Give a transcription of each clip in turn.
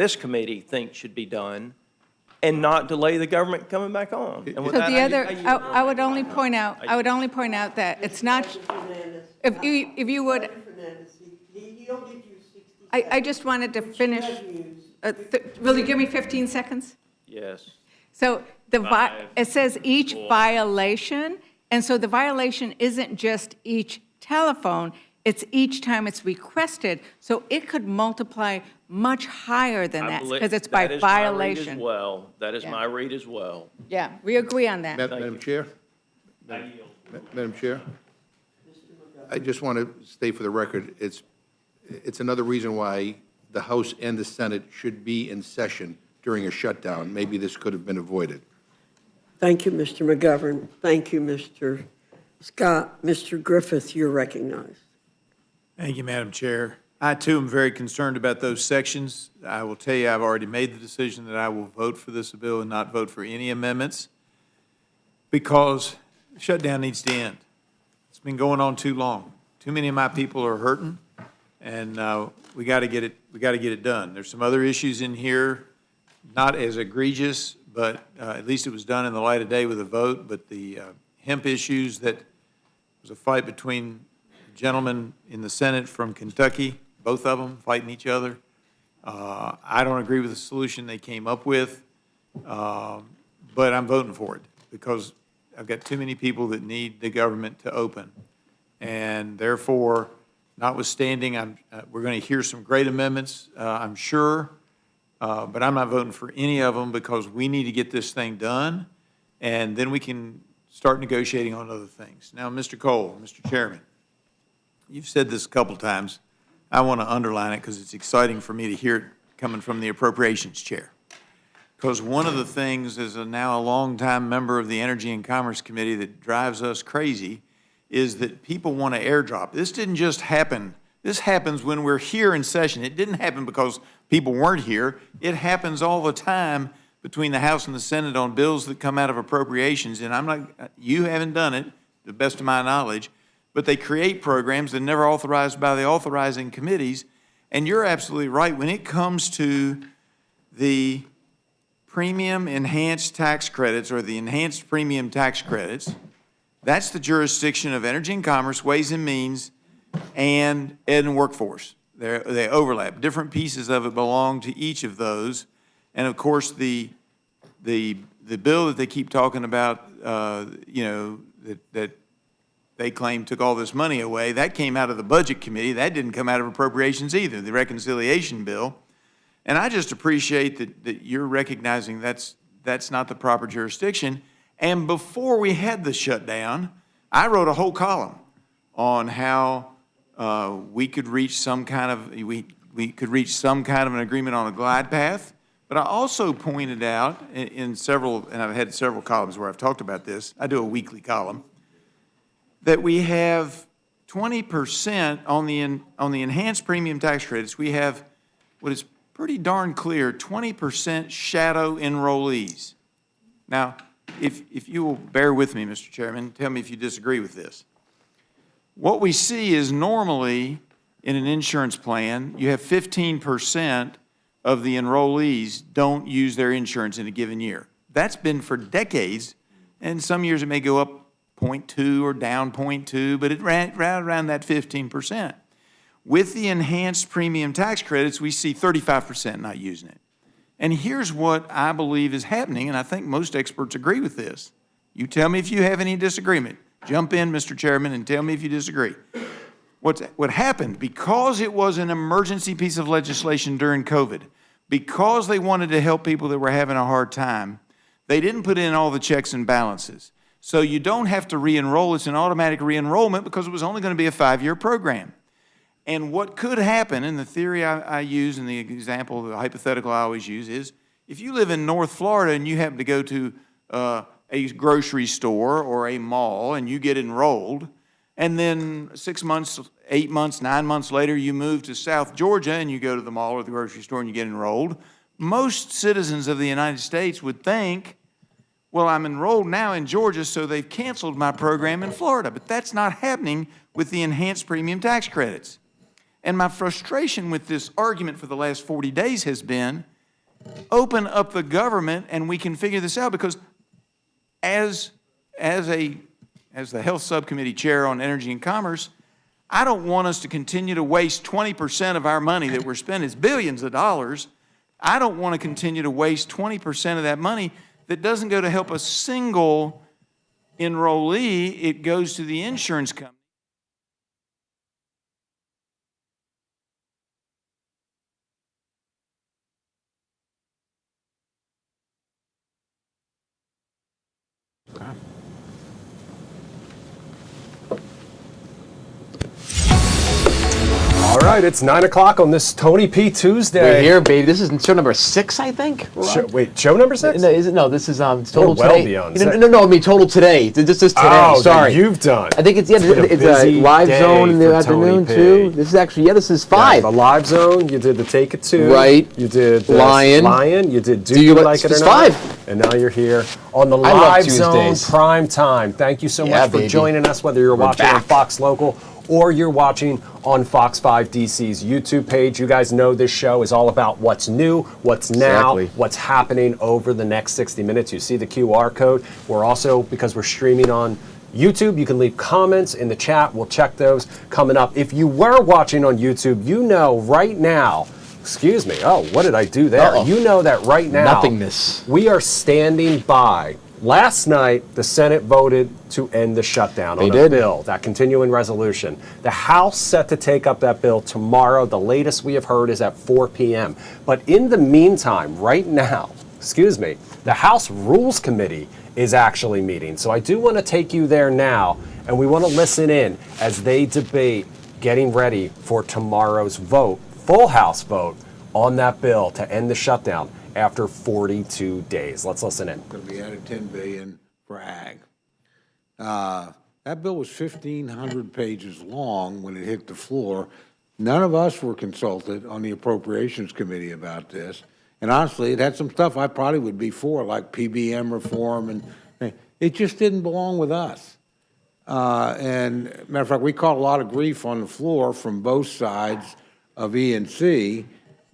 this committee thinks should be done and not delay the government coming back on. And with So that, the I- other, I- I would only point out, that it's not, if you would, He'll give you 60 I just wanted to finish. Will you give me 15 seconds? Yes. So it says each violation, and so the violation isn't just each telephone, it's each time it's requested. So it could multiply much higher than that, because it's by violation. That is Yeah. my read as well. Yeah, we agree on that. Madam Chair? Madam Chair? I just want to state for the record, it's another reason why the House and the Senate should be in session during a shutdown. Maybe this could have been avoided. Thank you, Mr. McGovern. Thank you, Mr. Scott. Mr. Griffith, you're recognized. Thank you, Madam Chair. I, too, am very concerned about those sections. I will tell you, I've already made the decision that I will vote for this bill and not vote for any amendments because the shutdown needs to end. It's been going on too long. Too many of my people are hurting, and we got to get it done. There's some other issues in here, not as egregious, but at least it was done in the light of day with a vote. But the hemp issues, that was a fight between gentlemen in the Senate from Kentucky, both of them fighting each other. I don't agree with the solution they came up with, but I'm voting for it because I've got too many people that need the government to open. And therefore, notwithstanding, we're going to hear some great amendments, I'm sure, but I'm not voting for any of them because we need to get this thing done, and then we can start negotiating on other things. Now, Mr. Cole, Mr. Chairman, you've said this a couple times. I want to underline it because it's exciting for me to hear it coming from the Appropriations Chair. Because one of the things as now a longtime member of the Energy and Commerce Committee that drives us crazy is that people want to airdrop. This didn't just happen. This happens when we're here in session. It didn't happen because people weren't here. It happens all the time between the House and the Senate on bills that come out of appropriations. And you haven't done it, to the best of my knowledge, but they create programs that are never authorized by the authorizing committees. And you're absolutely right. When it comes to the premium enhanced tax credits or the enhanced premium tax credits, that's the jurisdiction of Energy and Commerce, Ways and Means, and Ed and Workforce. They overlap. Different pieces of it belong to each of those. And of course, the bill that they keep talking about, that they claim took all this money away, that came out of the Budget Committee. That didn't come out of appropriations either, the reconciliation bill. And I just appreciate that you're recognizing that's not the proper jurisdiction. And before we had the shutdown, I wrote a whole column on how we could reach some kind of an agreement on a glide path. But I also pointed out in several, and I've had several columns where I've talked about this. I do a weekly column, that we have 20% on the enhanced premium tax credits. We have what is pretty darn clear, 20% shadow enrollees. Now, if you will bear with me, Mr. Chairman, tell me if you disagree with this. What we see is normally in an insurance plan, you have 15% of the enrollees don't use their insurance in a given year. That's been for decades, and some years it may go up 0.2 or down 0.2, but it's right around that 15%. With the enhanced premium tax credits, we see 35% not using it. And here's what I believe is happening, and I think most experts agree with this. You tell me if you have any disagreement. Jump in, Mr. Chairman, and tell me if you disagree. What happened, because it was an emergency piece of legislation during COVID, because they wanted to help people that were having a hard time, they didn't put in all the checks and balances. So you don't have to re-enroll. It's an automatic re-enrollment because it was only going to be a 5-year program. And what could happen, and the theory I use and the example, the hypothetical I always use is, if you live in North Florida and you happen to go to a grocery store or a mall and you get enrolled, and then 6 months, 8 months, 9 months later, you move to South Georgia and you go to the mall or the grocery store and you get enrolled, most citizens of the United States would think, well, I'm enrolled now in Georgia, so they've canceled my program in Florida. But that's not happening with the enhanced premium tax credits. And my frustration with this argument for the last 40 days has been open up the government and we can figure this out, because as the Health Subcommittee Chair on Energy and Commerce, I don't want us to continue to waste 20% of our money that we're spending. It's billions of dollars. I don't want to continue to waste 20% of that money that doesn't go to help a single enrollee. It goes to the insurance company. All right, it's 9 o'clock on this Tony P. Tuesday. We're here, baby. This is show number 6, I think. Show number 6? No, no, this is total well today. beyond No, I mean total today. This is today. Oh, sorry. that you've done. I think it's been a it's busy a live day zone in the for Tony afternoon P. too. This is actually this is 5. The live zone. You did the Take It 2. Right. You did Lion. You did Do You Like It or it's Not? 5. And now you're here on the I love live zone Tuesdays. prime time. Thank you so Yeah, much for baby. joining us, whether you're watching on back. Fox Local or you're watching on Fox 5 DC's YouTube page. You guys know this show is all about what's new, what's now, Exactly. what's happening over the next 60 minutes. You see the QR code. We're also, because we're streaming on YouTube, you can leave comments in the chat. We'll check those coming up. If you were watching on YouTube, you know right now, excuse me, oh, what did I do there? Uh-oh. You know that right now, Nothingness. we are standing by. Last night, the Senate voted to end the shutdown on a bill, that continuing resolution. The House set to take up that bill tomorrow. The latest we have heard is at 4 p.m. But in the meantime, right now, excuse me, the House Rules Committee is actually meeting. So I do want to take you there now, and we want to listen in as they debate getting ready for tomorrow's vote, full House vote, on that bill to end the shutdown after 42 days. Let's listen in. Going to be added $10 billion for ag. That bill was 1,500 pages long when it hit the floor. None of us were consulted on the Appropriations Committee about this. And honestly, it had some stuff I probably would be for, like PBM reform, and it just didn't belong with us. And matter of fact, we caught a lot of grief on the floor from both sides of E&C,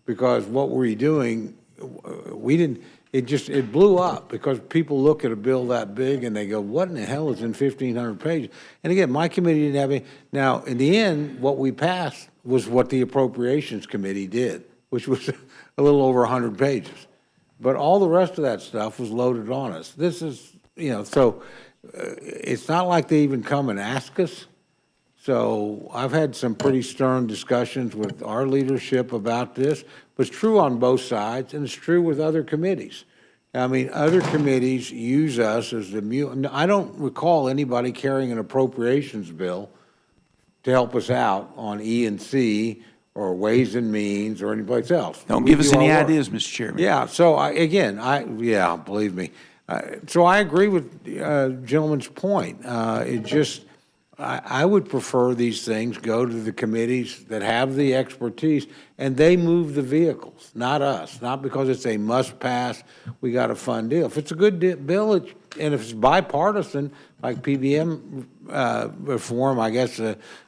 because what were you doing? We didn't, it blew up because people look at a bill that big and they go, what in the hell is in 1,500 pages? And again, my committee didn't have any. Now, in the end, what we passed was what the Appropriations Committee did, which was a little over 100 pages. But all the rest of that stuff was loaded on us. This is, so it's not like they even come and ask us. So I've had some pretty stern discussions with our leadership about this, but it's true on both sides, and it's true with other committees. I mean, other committees use us as the I don't recall anybody carrying an appropriations bill to help us out on E&C or Ways and Means or anyplace else. Don't give us any ideas, Mr. Chairman. Yeah, so believe me. So I agree with gentleman's point. I would prefer these things go to the committees that have the expertise, and they move the vehicles, not us. Not because it's a must-pass, we got a fun deal. If it's a good bill, and if it's bipartisan, like PBM reform, I guess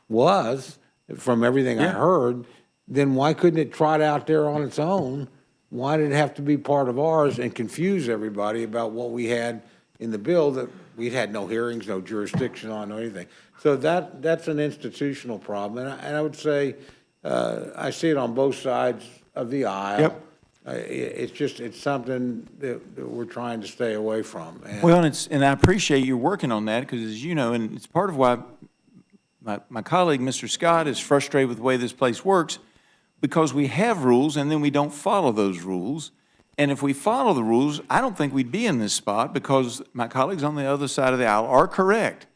was, from everything I heard, then why couldn't it trot out there on its own? Why did it have to be part of ours and confuse everybody about what we had in the bill that we had no hearings, no jurisdiction on, or anything? So that's an institutional problem, and I would say I see it on both sides of the aisle. Yep. It's something that we're trying to stay away from. And I appreciate you working on that, because as you know, and it's part of why my colleague, Mr. Scott, is frustrated with the way this place works, because we have rules and then we don't follow those rules. And if we follow the rules, I don't think we'd be in this spot, because my colleagues on the other side of the aisle are correct.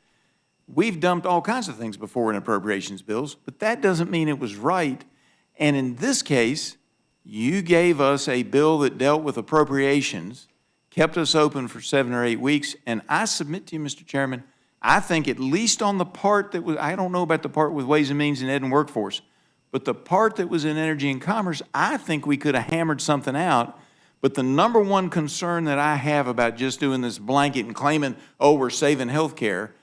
We've dumped all kinds of things before in appropriations bills, but that doesn't mean it was right. And in this case, you gave us a bill that dealt with appropriations, kept us open for 7 or 8 weeks, and I submit to you, Mr. Chairman, I think at least on the part that was, I don't know about the part with Ways and Means and Ed and Workforce, but the part that was in Energy and Commerce, I think we could have hammered something out. But the number one concern that I have about just doing this blanket and claiming, oh, we're saving health care,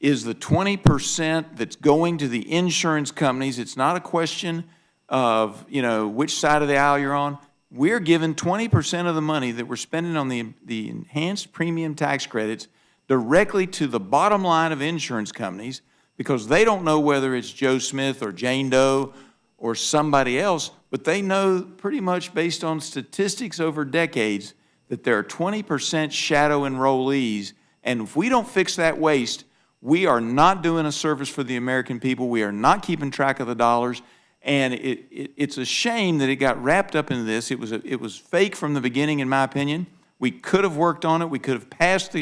is the 20% that's going to the insurance companies. It's not a question of, which side of the aisle you're on. we're giving 20% of the money that we're spending on the enhanced premium tax credits directly to the bottom line of insurance companies because they don't know whether it's Joe Smith or Jane Doe or somebody else, but they know pretty much based on statistics over decades that there are 20% shadow enrollees. And if we don't fix that waste, we are not doing a service for the American people. We are not keeping track of the dollars. And it's a shame that it got wrapped up into this. It was fake from the beginning, in my opinion. We could have worked on it. We could have passed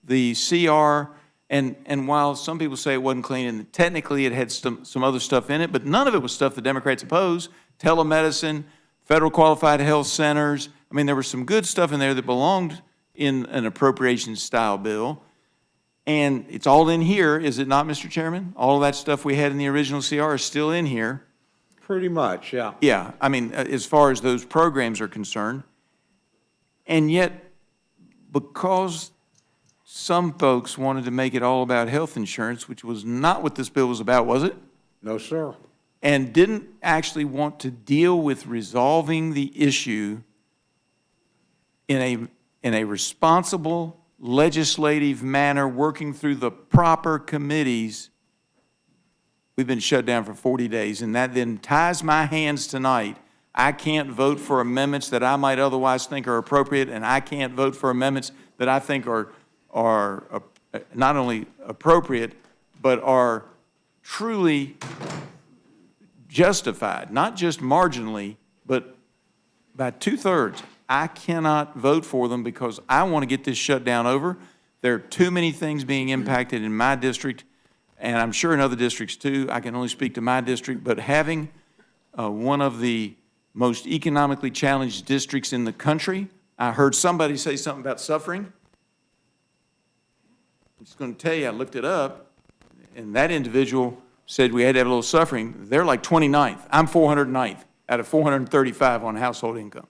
the CR. And while some people say it wasn't clean, and technically it had some other stuff in it, but none of it was stuff the Democrats opposed. Telemedicine, federal qualified health centers. I mean, there was some good stuff in there that belonged in an appropriations style bill. And it's all in here, is it not, Mr. Chairman? All of that stuff we had in the original CR is still in here. Pretty much, yeah. Yeah, I mean, as far as those programs are concerned. And yet, because some folks wanted to make it all about health insurance, which was not what this bill was about, was it? No, sir. And didn't actually want to deal with resolving the issue in a responsible legislative manner, working through the proper committees, we've been shut down for 40 days, and that then ties my hands tonight. I can't vote for amendments that I might otherwise think are appropriate, and I can't vote for amendments that I think are not only appropriate, but are truly justified, not just marginally, but by 2/3. I cannot vote for them because I want to get this shutdown over. There are too many things being impacted in my district, and I'm sure in other districts too. I can only speak to my district, but having one of the most economically challenged districts in the country, I heard somebody say something about suffering. I'm just going to tell you, I looked it up, and that individual said we had to have a little suffering. They're like 29th. I'm 409th out of 435 on household income.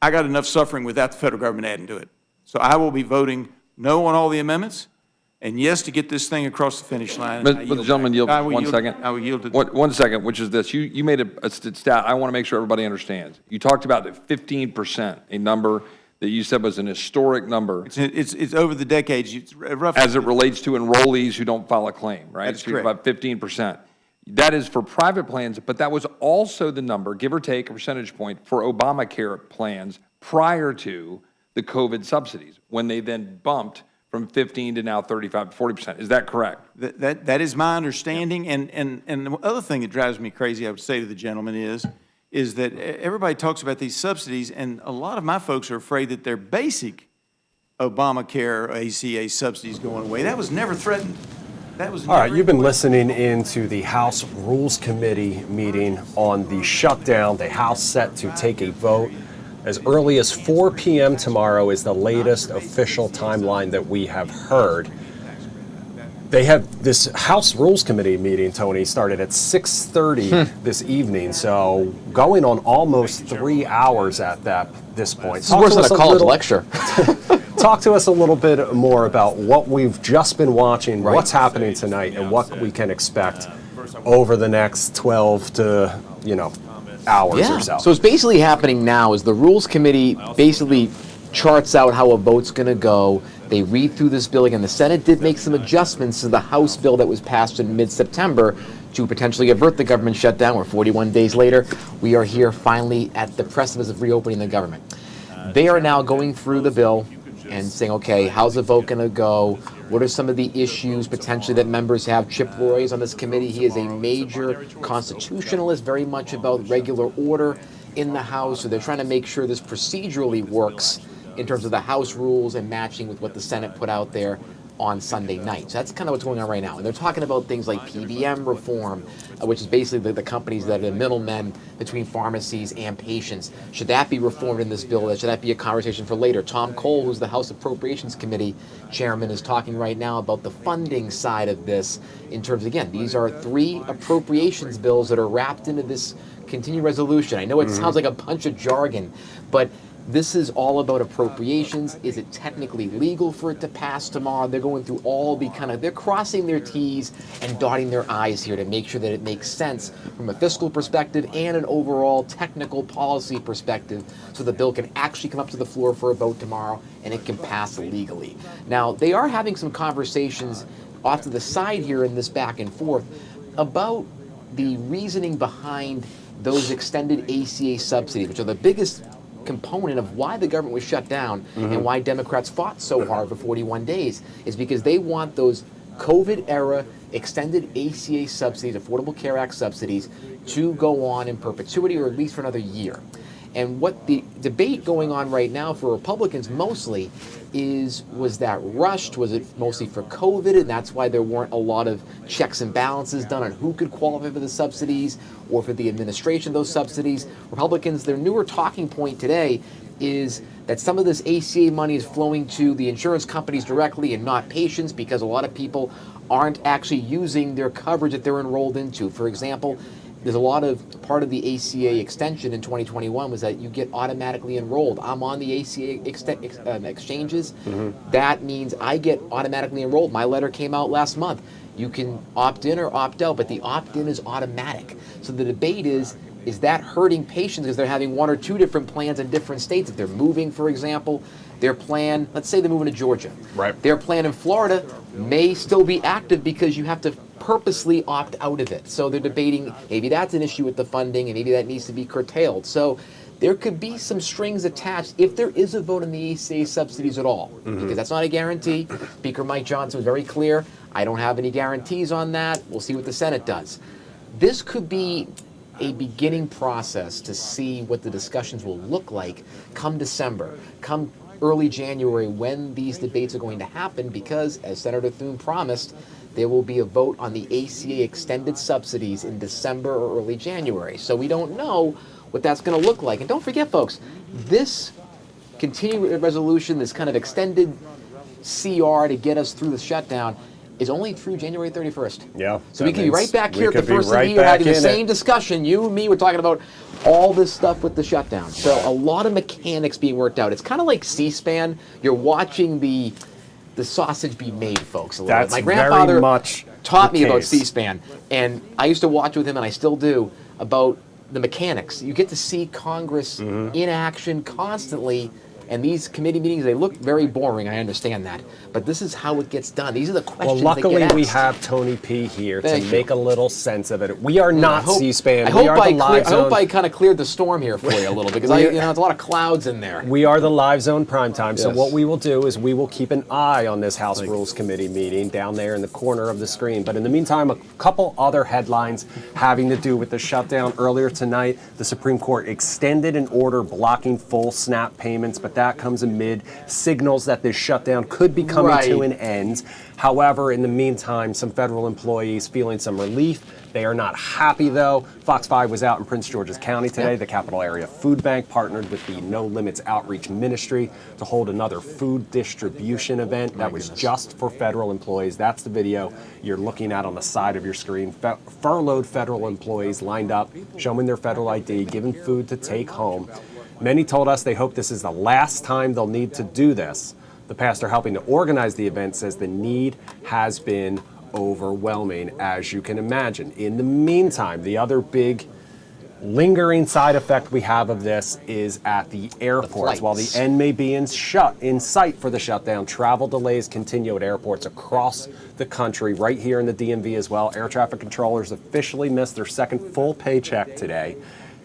I got enough suffering without the federal government adding to it. So I will be voting no on all the amendments, and yes to get this thing across the finish line. But the gentleman yield, I will one yield- second. I will yield to. 1 second, which is this. You made a stat I want to make sure everybody understands. You talked about the 15%, a number that you said was an historic number. It's over the decades. It's roughly. As it relates to enrollees who don't file a claim, right? That's So you're correct. about 15%. That is for private plans, but that was also the number, give or take a percentage point, for Obamacare plans prior to the COVID subsidies, when they then bumped from 15 to now 35 to 40%. Is that correct? That is my understanding. And the other thing that drives me crazy, I would say to the gentleman, is that everybody talks about these subsidies, and a lot of my folks are afraid that their basic Obamacare or ACA subsidies going away. That was never threatened. That was All right, never you've been in question. listening into the House Rules Committee meeting on the shutdown. The House set to take a vote as early as 4 p.m. tomorrow is the latest official timeline that we have heard. They have this House Rules Committee meeting, Tony, started at 6:30 this evening, so going on almost 3 hours at this point. This is worse than a college lecture. Talk to us a little bit more about what we've just been watching, what's happening tonight, and what we can expect over the next 12 to, hours or so. So what's basically happening now is the Rules Committee basically charts out how a vote's going to go. They read through this bill again. The Senate did make some adjustments to the House bill that was passed in mid-September to potentially avert the government shutdown. We're 41 days later. We are here finally at the precipice of reopening the government. They are now going through the bill and saying, okay, how's the vote going to go? What are some of the issues potentially that members have? Chip Roy is on this committee. He is a major constitutionalist, very much about regular order in the House. So they're trying to make sure this procedurally works in terms of the House rules and matching with what the Senate put out there on Sunday night. So that's kind of what's going on right now. And they're talking about things like PBM reform, which is basically the companies that are the middlemen between pharmacies and patients. Should that be reformed in this bill? Should that be a conversation for later? Tom Cole, who's the House Appropriations Committee chairman, is talking right now about the funding side of this in terms, again, these are 3 appropriations bills that are wrapped into this continuing resolution. I know it sounds like a bunch of jargon, but This is all about appropriations. Is it technically legal for it to pass tomorrow? They're going through all the they're crossing their T's and dotting their I's here to make sure that it makes sense from a fiscal perspective and an overall technical policy perspective, so the bill can actually come up to the floor for a vote tomorrow and it can pass legally. Now, they are having some conversations off to the side here in this back and forth about the reasoning behind those extended ACA subsidies, which are the biggest component of why the government was shut down and why Democrats fought so hard for 41 days, is because they want those COVID-era extended ACA subsidies, Affordable Care Act subsidies, to go on in perpetuity or at least for another year. And what the debate going on right now for Republicans mostly is, was that rushed? Was it mostly for COVID, and that's why there weren't a lot of checks and balances done on who could qualify for the subsidies or for the administration of those subsidies? Republicans, their newer talking point today is that some of this ACA money is flowing to the insurance companies directly and not patients, because a lot of people aren't actually using their coverage that they're enrolled into. For example, there's a lot of part of the ACA extension in 2021 was that you get automatically enrolled. I'm on the ACA exchanges. That means I get automatically enrolled. My letter came out last month. You can opt in or opt out, but the opt-in is automatic. So the debate is that hurting patients because they're having one or two different plans in different states? If they're moving, for example, their plan, let's say they're moving to Georgia. Right. Their plan in Florida may still be active because you have to purposely opt out of it. So they're debating maybe that's an issue with the funding and maybe that needs to be curtailed. So there could be some strings attached if there is a vote on the ACA subsidies at all, because that's not a guarantee. Speaker Mike Johnson was very clear. I don't have any guarantees on that. We'll see what the Senate does. This could be a beginning process to see what the discussions will look like come December, come early January, when these debates are going to happen, because, as Senator Thune promised, there will be a vote on the ACA extended subsidies in December or early January. So we don't know what that's going to look like. And don't forget, folks, this continuing resolution, this kind of extended CR to get us through the shutdown, is only through January 31st. Yeah. So we can be right back here at the first of the right year having the back in same it. discussion. You and me were talking about all this stuff with the shutdown. So a lot of mechanics being worked out. It's kind of like C-SPAN. You're watching the sausage be made, folks, a little That's bit. My grandfather very much taught the me about case. C-SPAN, and I used to watch with him, and I still do, about the mechanics. You get to see Congress in action constantly, and these committee meetings, they look very boring, I understand that, but this is how it gets done. These are the Well, questions luckily that get we asked. have Tony P. here Thank to you. make a little sense of it. We are not C-SPAN. I We are the hope live I hope zone. I kind of cleared the storm here for you a little, because there's a lot of clouds in there. We are the live zone primetime. So Yes. what we will do is we will keep an eye on this House Rules Committee meeting down there in the corner of the screen. But in the meantime, a couple other headlines having to do with the shutdown. Earlier tonight, the Supreme Court extended an order blocking full SNAP payments, but that comes amid signals that this shutdown could be coming to Right. an end. However, in the meantime, some federal employees feeling some relief. They are not happy, though. Fox 5 was out in Prince George's County today. The Capital Area Food Bank partnered with the No Limits Outreach Ministry to hold another food distribution event that was just for federal employees. That's the video you're looking at on the side of your screen. Furloughed federal employees lined up, showing their federal ID, given food to take home. Many told us they hope this is the last time they'll need to do this. The pastor helping to organize the event says the need has been overwhelming, as you can imagine. In the meantime, the other big lingering side effect we have of this is at the airports. While the end may be in sight for the shutdown, travel delays continue at airports across the country, right here in the DMV as well. Air traffic controllers officially missed their second full paycheck today.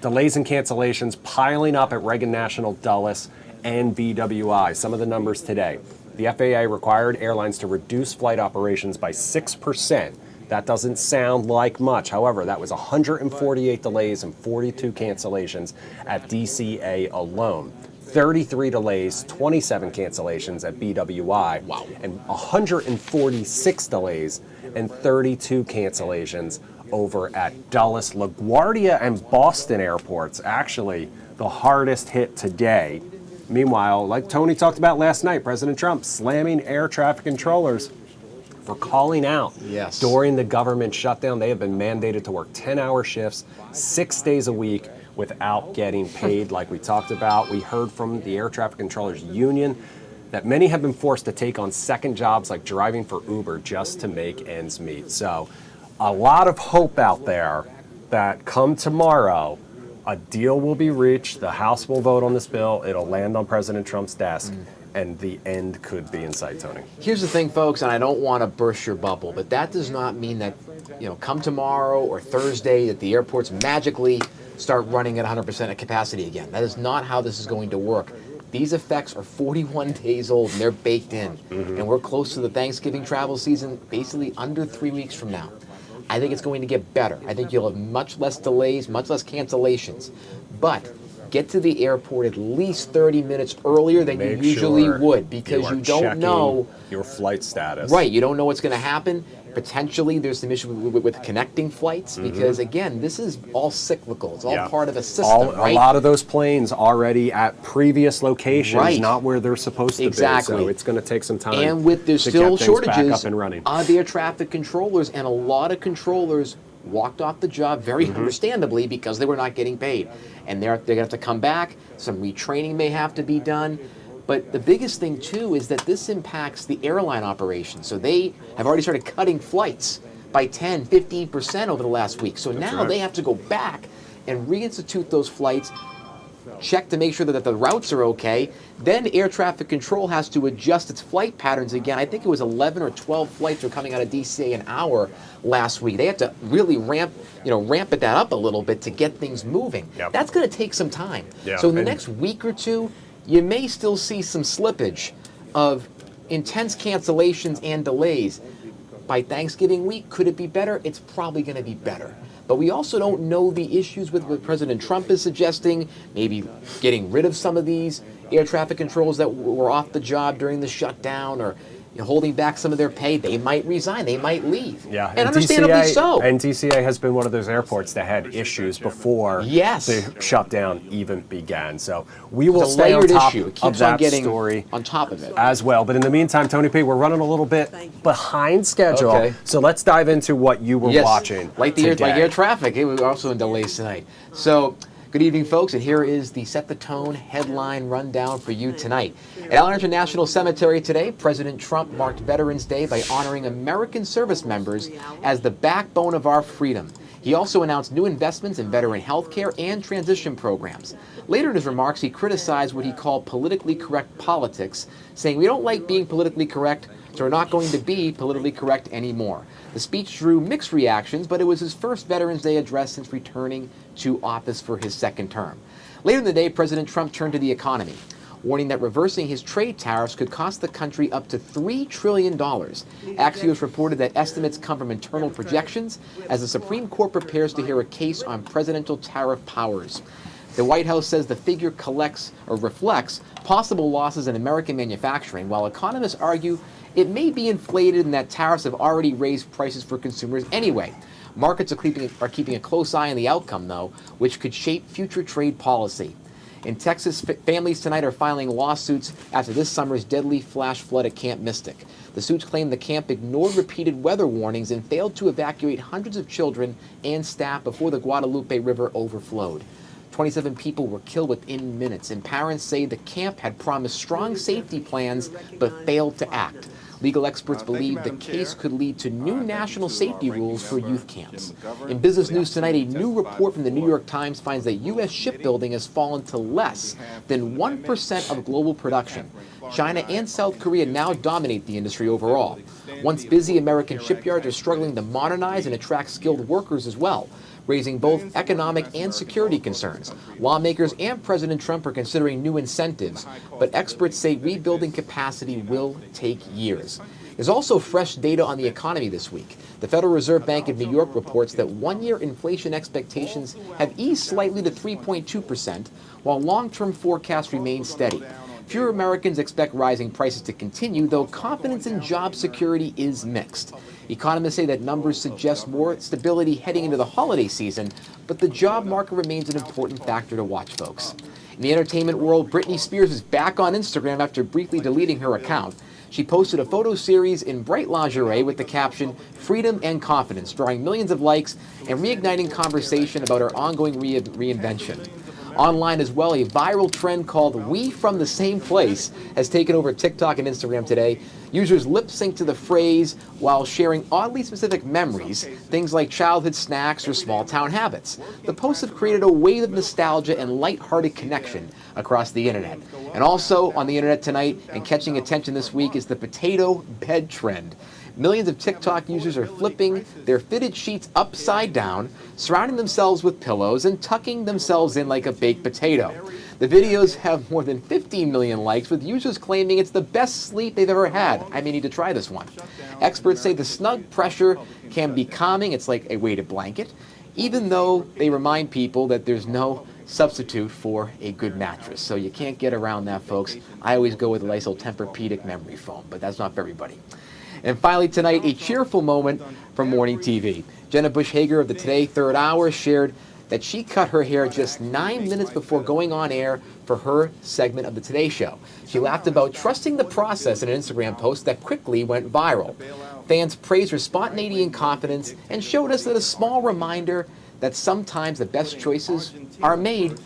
Delays and cancellations piling up at Reagan National, Dulles, and BWI. Some of the numbers today. The FAA required airlines to reduce flight operations by 6%. That doesn't sound like much. However, that was 148 delays and 42 cancellations at DCA alone. 33 delays, 27 cancellations at BWI, and 146 delays and 32 cancellations over at Dulles, LaGuardia, and Boston airports. Actually, the hardest hit today. Meanwhile, like Tony talked about last night, President Trump slamming air traffic controllers for calling out during the government shutdown. They have been mandated to work 10-hour shifts, 6 days a week, without getting paid like we talked about. We heard from the Air Traffic Controllers Union that many have been forced to take on second jobs like driving for Uber just to make ends meet. So a lot of hope out there that come tomorrow, a deal will be reached, the House will vote on this bill, it'll land on President Trump's desk, and the end could be in sight, Tony. Here's the thing, folks, and I don't want to burst your bubble, but that does not mean that, come tomorrow or Thursday, that the airports magically start running at 100% of capacity again. That is not how this is going to work. These effects are 41 days old, and they're baked in. And we're close to the Thanksgiving travel season, basically under 3 weeks from now. I think it's going to get better. I think you'll have much less delays, much less cancellations. But get to the airport at least 30 minutes earlier than you usually would, because you don't know your flight status. Right, you don't know what's going to happen. Potentially, there's some issue with connecting flights, because again, this is all cyclical. It's all part of a system, right? A lot of those planes already at previous locations, not where they're supposed to be. So it's going to take some time. And there's to still get things shortages back up and running. of air traffic controllers, and a lot of controllers walked off the job very understandably because they were not getting paid. And they're going to have to come back. Some retraining may have to be done. But the biggest thing, too, is that this impacts the airline operation. So they have already started cutting flights by 10, 15% over the last week. So now they have to go back and reinstitute those flights, check to make sure that the routes are okay. Then air traffic control has to adjust its flight patterns again. I think it was 11 or 12 flights were coming out of DCA an hour last week. They had to really ramp it that up a little bit to get things moving. That's going to take some time. So in the next week or two, you may still see some slippage of intense cancellations and delays. By Thanksgiving week, could it be better? It's probably going to be better. But we also don't know the issues with what President Trump is suggesting, maybe getting rid of some of these air traffic controls that were off the job during the shutdown, or holding back some of their pay. They might resign. They might leave. And understandably so. And DCA has been one of those airports that had issues before the shutdown even began. So we will stay on top of that story on top of it as well. But in the meantime, Tony P., we're running a little bit behind schedule. So let's dive into what you were watching like air traffic. It was also in delays tonight. So good evening, folks, and here is the Set the Tone headline rundown for you tonight. At Arlington National Cemetery today, President Trump marked Veterans Day by honoring American service members as the backbone of our freedom. He also announced new investments in veteran health care and transition programs. Later in his remarks, he criticized what he called politically correct politics, saying, "We don't like being politically correct, so we're not going to be politically correct anymore." The speech drew mixed reactions, but it was his first Veterans Day address since returning to office for his second term. Later in the day, President Trump turned to the economy, warning that reversing his trade tariffs could cost the country up to $3 trillion. Axios reported that estimates come from internal projections as the Supreme Court prepares to hear a case on presidential tariff powers. The White House says the figure reflects possible losses in American manufacturing, while economists argue it may be inflated and that tariffs have already raised prices for consumers anyway. Markets are keeping a close eye on the outcome, though, which could shape future trade policy. In Texas, families tonight are filing lawsuits after this summer's deadly flash flood at Camp Mystic. The suits claim the camp ignored repeated weather warnings and failed to evacuate hundreds of children and staff before the Guadalupe River overflowed. 27 people were killed within minutes, and parents say the camp had promised strong safety plans but failed to act. Legal experts believe the case could lead to new national safety rules for youth camps. In business news tonight, a new report from the New York Times finds that U.S. shipbuilding has fallen to less than 1% of global production. China and South Korea now dominate the industry overall. Once busy American shipyards are struggling to modernize and attract skilled workers as well, raising both economic and security concerns. Lawmakers and President Trump are considering new incentives, but experts say rebuilding capacity will take years. There's also fresh data on the economy this week. The Federal Reserve Bank of New York reports that one-year inflation expectations have eased slightly to 3.2%, while long-term forecasts remain steady. Fewer Americans expect rising prices to continue, though confidence in job security is mixed. Economists say that numbers suggest more stability heading into the holiday season, but the job market remains an important factor to watch, folks. In the entertainment world, Britney Spears is back on Instagram after briefly deleting her account. She posted a photo series in bright lingerie with the caption, freedom and confidence, drawing millions of likes and reigniting conversation about our ongoing reinvention. Online as well, a viral trend called We From the Same Place has taken over TikTok and Instagram today. Users lip sync to the phrase while sharing oddly specific memories, things like childhood snacks or small town habits. The posts have created a wave of nostalgia and lighthearted connection across the internet. And also on the internet tonight and catching attention this week is the potato bed trend. Millions of TikTok users are flipping their fitted sheets upside down, surrounding themselves with pillows, and tucking themselves in like a baked potato. The videos have more than 15 million likes, with users claiming it's the best sleep they've ever had. I may need to try this one. Experts say the snug pressure can be calming. It's like a weighted blanket, even though they remind people that there's no substitute for a good mattress. So you can't get around that, folks. I always go with a nice old Tempur-Pedic memory foam, but that's not for everybody. And finally tonight, a cheerful moment from morning TV. Jenna Bush Hager of the Today Third Hour shared that she cut her hair just 9 minutes before going on air for her segment of the Today Show. She laughed about trusting the process in an Instagram post that quickly went viral. Fans praised her spontaneity and confidence and showed us that a small reminder that sometimes the best choices are made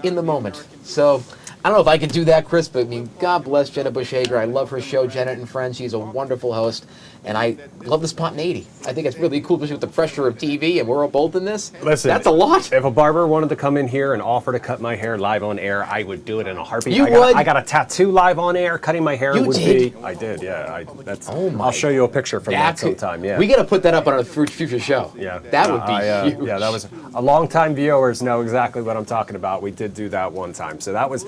in the moment. So I don't know if I can do that, Chris, but I mean, God bless Jenna Bush Hager. I love her show, Janet and Friends. She's a wonderful host, and I love the spontaneity. I think it's really cool, especially with the pressure of TV, and we're all both in this. Listen, that's a lot. If a barber wanted to come in here and offer to cut my hair live on air, I would do it in a heartbeat. You would? I got a tattoo live on air. Cutting my hair You would did? be. I did, yeah. Oh my! I'll show you a picture from that could- sometime. Yeah. We got to put that up on a future show. Yeah, that would be huge. Yeah, that was a long-time viewers know exactly what I'm talking about. We did do that one time, so that was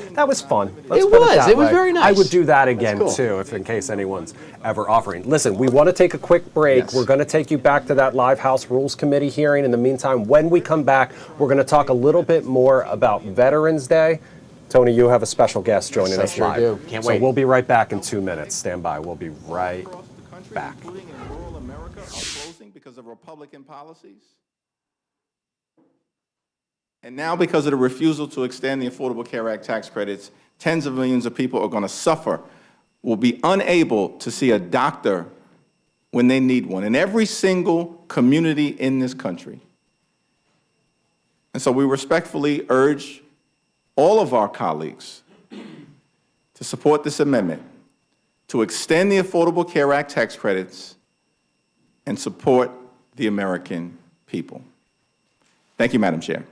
fun. Let's It put was. that It was way. very nice. I would do that again cool. too, if in case anyone's ever offering. Listen, we want to take a quick break. Yes. We're going to take you back to that live House Rules Committee hearing. In the meantime, when we come back, we're going to talk a little bit more about Veterans Day. Tony, you have a special guest joining Yes, I us sure live. do. Can't wait. So we'll be right back in 2 minutes. Stand by. We'll be right back. Including in rural America, are closing because of Republican policies. And now, because of the refusal to extend the Affordable Care Act tax credits, tens of millions of people are going to suffer, will be unable to see a doctor when they need one, in every single community in this country. And so we respectfully urge all of our colleagues to support this amendment, to extend the Affordable Care Act tax credits and support the American people. Thank you, Madam Chair.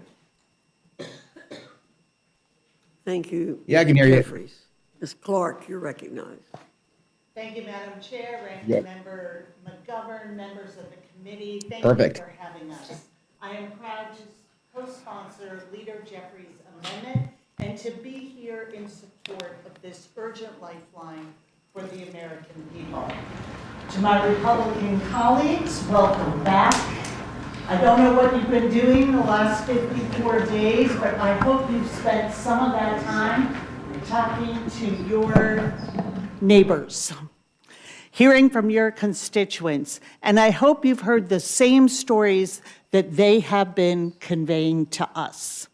Thank you. Yeah, I can hear you. Jeffries. Ms. Clark, you're recognized. Thank you, Madam Chair, Ranking Member McGovern, members of the committee. Thank Perfect. you for having us. I am proud to co-sponsor Leader Jeffries' amendment and to be here in support of this urgent lifeline for the American people. To my Republican colleagues, welcome back. I don't know what you've been doing the last 54 days, but I hope you've spent some of that time talking to your neighbors, hearing from your constituents, and I hope you've heard the same stories that they have been conveying to us.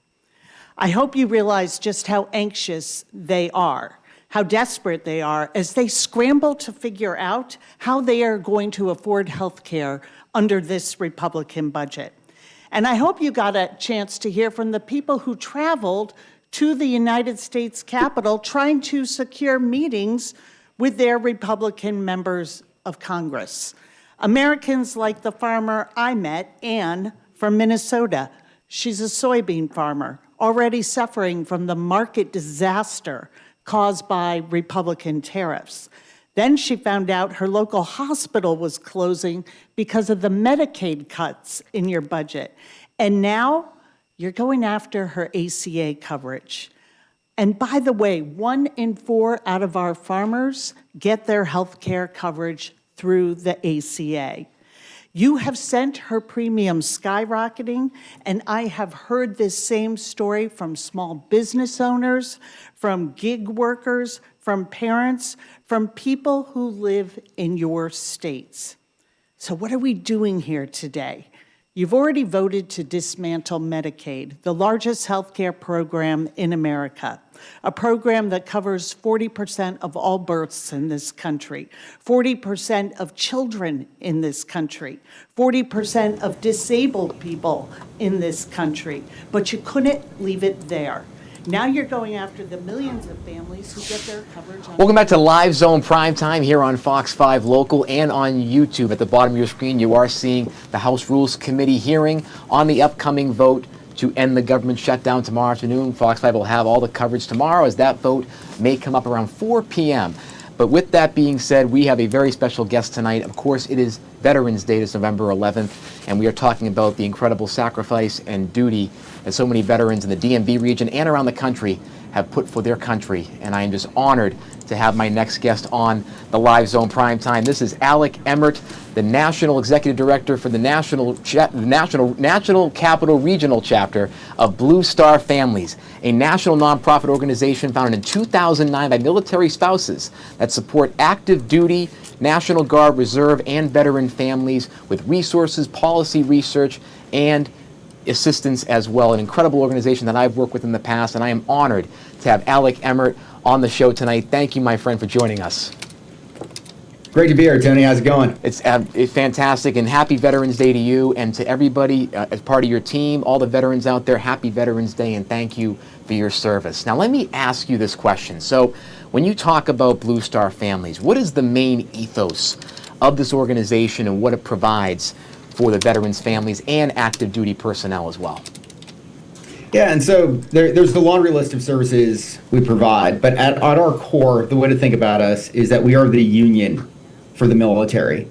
I hope you realize just how anxious they are, how desperate they are as they scramble to figure out how they are going to afford health care under this Republican budget. And I hope you got a chance to hear from the people who traveled to the United States Capitol trying to secure meetings with their Republican members of Congress. Americans like the farmer I met, Ann, from Minnesota. She's a soybean farmer, already suffering from the market disaster caused by Republican tariffs. Then she found out her local hospital was closing because of the Medicaid cuts in your budget. And now you're going after her ACA coverage. And by the way, 1 in 4 out of our farmers get their health care coverage through the ACA. You have sent her premiums skyrocketing, and I have heard this same story from small business owners, from gig workers, from parents, from people who live in your states. So what are we doing here today? You've already voted to dismantle Medicaid, the largest health care program in America, a program that covers 40% of all births in this country, 40% of children in this country, 40% of disabled people in this country. But you couldn't leave it there. Now you're going after the millions of families who get their coverage on... Welcome back to Live Zone Primetime here on Fox 5 Local and on YouTube. At the bottom of your screen, you are seeing the House Rules Committee hearing on the upcoming vote to end the government shutdown tomorrow afternoon. Fox 5 will have all the coverage tomorrow as that vote may come up around 4 p.m. But with that being said, we have a very special guest tonight. Of course, it is Veterans Day, this November 11th, and we are talking about the incredible sacrifice and duty that so many veterans in the DMV region and around the country have put for their country. And I am just honored to have my next guest on the Live Zone Primetime. This is Alec Emmert, the National Executive Director for the National Capital Regional Chapter of Blue Star Families, a national nonprofit organization founded in 2009 by military spouses that support active duty, National Guard, Reserve, and veteran families with resources, policy research, and assistance as well. An incredible organization that I've worked with in the past, and I am honored to have Alec Emmert on the show tonight. Thank you, my friend, for joining us. Great to be here, Tony. How's it going? It's fantastic, and happy Veterans Day to you and to everybody as part of your team, all the veterans out there. Happy Veterans Day, and thank you for your service. Now, let me ask you this question. So, when you talk about Blue Star Families, what is the main ethos of this organization and what it provides for the veterans' families and active duty personnel as well? Yeah, and so there's the laundry list of services we provide, but at our core, the way to think about us is that we are the union for the military.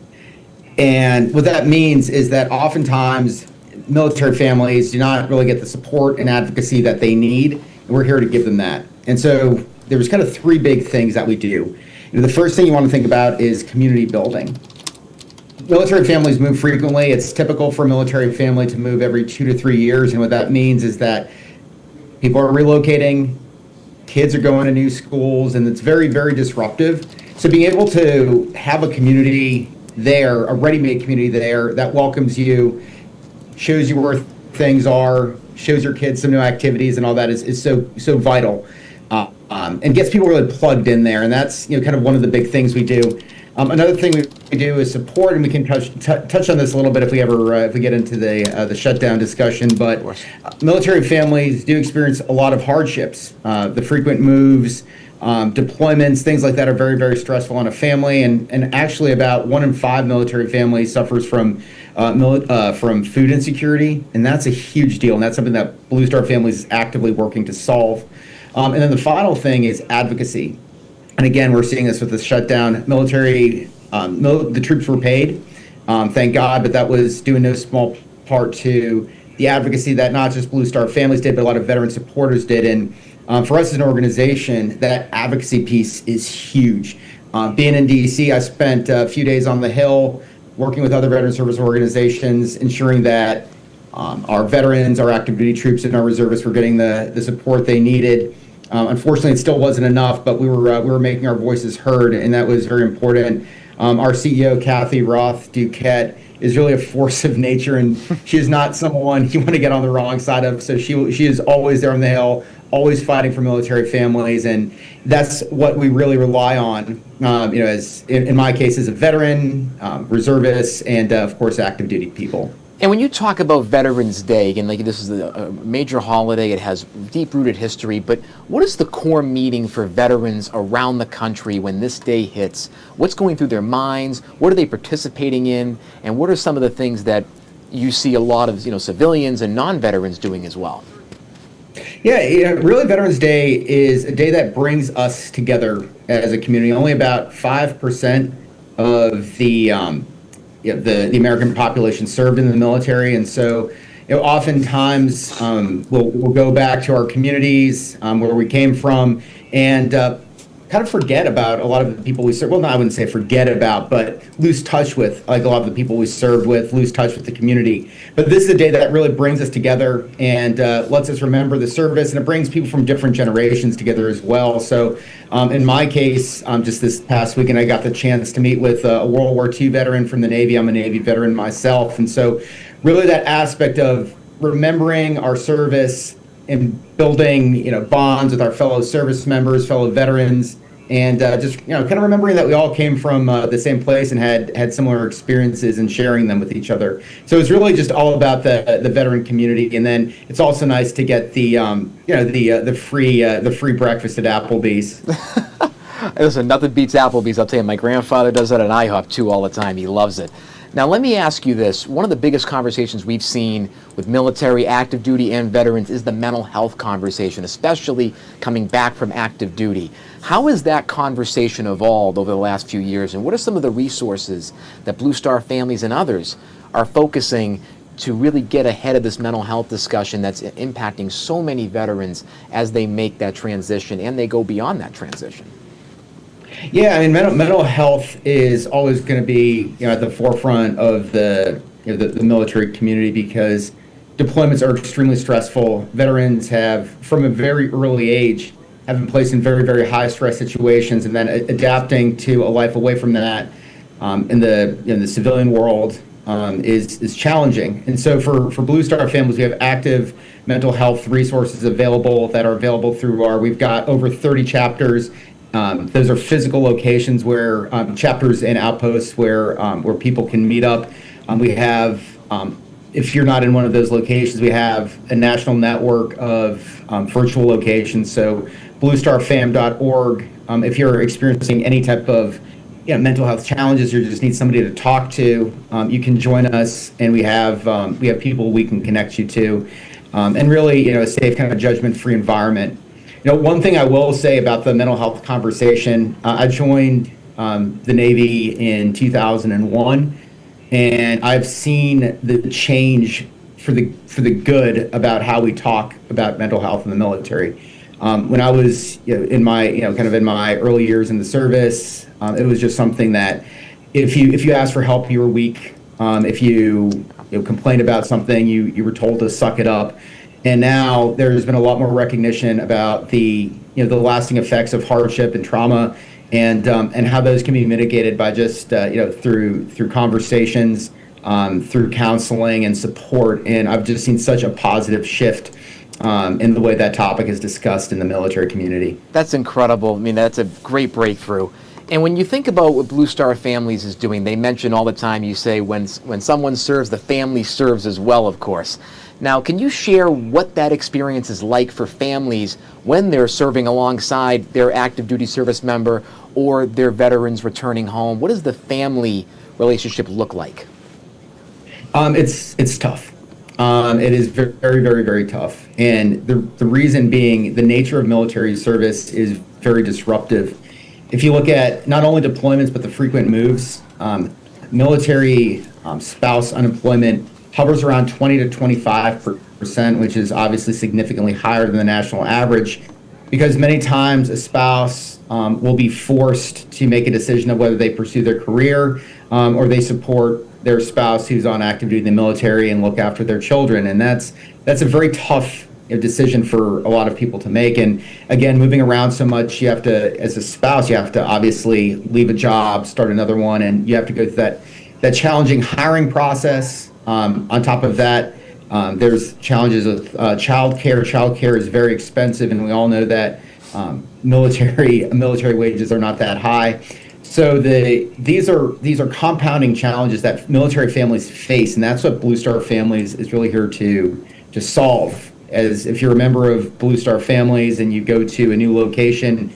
And what that means is that oftentimes military families do not really get the support and advocacy that they need, and we're here to give them that. And so there's kind of three big things that we do. The first thing you want to think about is community building. Military families move frequently. It's typical for a military family to move every 2 to 3 years, and what that means is that people are relocating, kids are going to new schools, and it's very, very disruptive. So being able to have a community there, a ready-made community there that welcomes you, shows you where things are, shows your kids some new activities and all that is so vital, and gets people really plugged in there. And that's kind of one of the big things we do. Another thing we do is support, and we can touch on this a little bit if we get into the shutdown discussion. But military families do experience a lot of hardships. The frequent moves, deployments, things like that are very, very stressful on a family. And actually, about 1 in 5 military families suffers from food insecurity, and that's a huge deal. And that's something that Blue Star Families is actively working to solve. And then the final thing is advocacy. And again, we're seeing this with the shutdown. The troops were paid, thank God, but that was due in no small part to the advocacy that not just Blue Star Families did, but a lot of veteran supporters did. And for us as an organization, that advocacy piece is huge. Being in DC, I spent a few days on the Hill working with other veteran service organizations, ensuring that our veterans, our active duty troops, and our reservists were getting the support they needed. Unfortunately, it still wasn't enough, but we were making our voices heard, and that was very important. Our CEO, Kathy Roth Duquette, is really a force of nature, and she is not someone you want to get on the wrong side of. So she is always there on the Hill, always fighting for military families, and that's what we really rely on. As in my case, as a veteran, reservist, and of course, active duty people. And when you talk about Veterans Day, again, like this is a major holiday, it has deep-rooted history, but what is the core meaning for veterans around the country when this day hits? What's going through their minds? What are they participating in? And what are some of the things that you see a lot of civilians and non-veterans doing as well? Yeah, really Veterans Day is a day that brings us together as a community. Only about 5% of the American population served in the military, and so oftentimes we'll go back to our communities where we came from and kind of forget about a lot of the people we serve. Well, no, I wouldn't say forget about, but lose touch with like a lot of the people we served with, lose touch with the community. But this is a day that really brings us together and lets us remember the service, and it brings people from different generations together as well. So in my case, just this past weekend, I got the chance to meet with a World War II veteran from the Navy. I'm a Navy veteran myself. And so really that aspect of remembering our service and building, bonds with our fellow service members, fellow veterans, and just, kind of remembering that we all came from the same place and had similar experiences and sharing them with each other. So it's really just all about the veteran community. And then it's also nice to get the, the free breakfast at Applebee's. Listen, nothing beats Applebee's. I'll tell you, my grandfather does that at IHOP too all the time. He loves it. Now, let me ask you this. One of the biggest conversations we've seen with military, active duty, and veterans is the mental health conversation, especially coming back from active duty. How has that conversation evolved over the last few years, and what are some of the resources that Blue Star Families and others are focusing to really get ahead of this mental health discussion that's impacting so many veterans as they make that transition and they go beyond that transition? Yeah, I mean, mental health is always going to be, at the forefront of the military community because deployments are extremely stressful. Veterans have, from a very early age, have been placed in very, very high stress situations, and then adapting to a life away from that in the civilian world is challenging. And so for Blue Star Families, we have active mental health resources available that are available through we've got over 30 chapters. Those are physical locations where chapters and outposts where people can meet up. We have, if you're not in one of those locations, we have a national network of virtual locations. So bluestarfam.org. If you're experiencing any type of mental health challenges or just need somebody to talk to, you can join us, and we have people we can connect you to, and really a safe, kind of judgment-free environment. One thing I will say about the mental health conversation, I joined the Navy in 2001, and I've seen the change for the good about how we talk about mental health in the military. When I was in my in my early years in the service, it was just something that if you asked for help, you were weak. If you complained about something, you were told to suck it up. And now there's been a lot more recognition about the lasting effects of hardship and trauma, and how those can be mitigated by just through conversations, through counseling and support. And I've just seen such a positive shift in the way that topic is discussed in the military community. That's incredible. I mean, that's a great breakthrough. And when you think about what Blue Star Families is doing, they mention all the time, you say, when someone serves, the family serves as well, of course. Now, can you share what that experience is like for families when they're serving alongside their active duty service member or their veterans returning home? What does the family relationship look like? It's tough. It is very, very, very tough. And the reason being, the nature of military service is very disruptive. If you look at not only deployments, but the frequent moves, military spouse unemployment hovers around 20 to 25%, which is obviously significantly higher than the national average, because many times a spouse will be forced to make a decision of whether they pursue their career or they support their spouse who's on active duty in the military and look after their children. And that's a very tough decision for a lot of people to make. And again, moving around so much, you have to, as a spouse, you have to obviously leave a job, start another one, and you have to go through that challenging hiring process. On top of that, there's challenges with childcare. Childcare is very expensive, and we all know that military wages are not that high. So these are compounding challenges that military families face, and that's what Blue Star Families is really here to solve. As if you're a member of Blue Star Families and you go to a new location,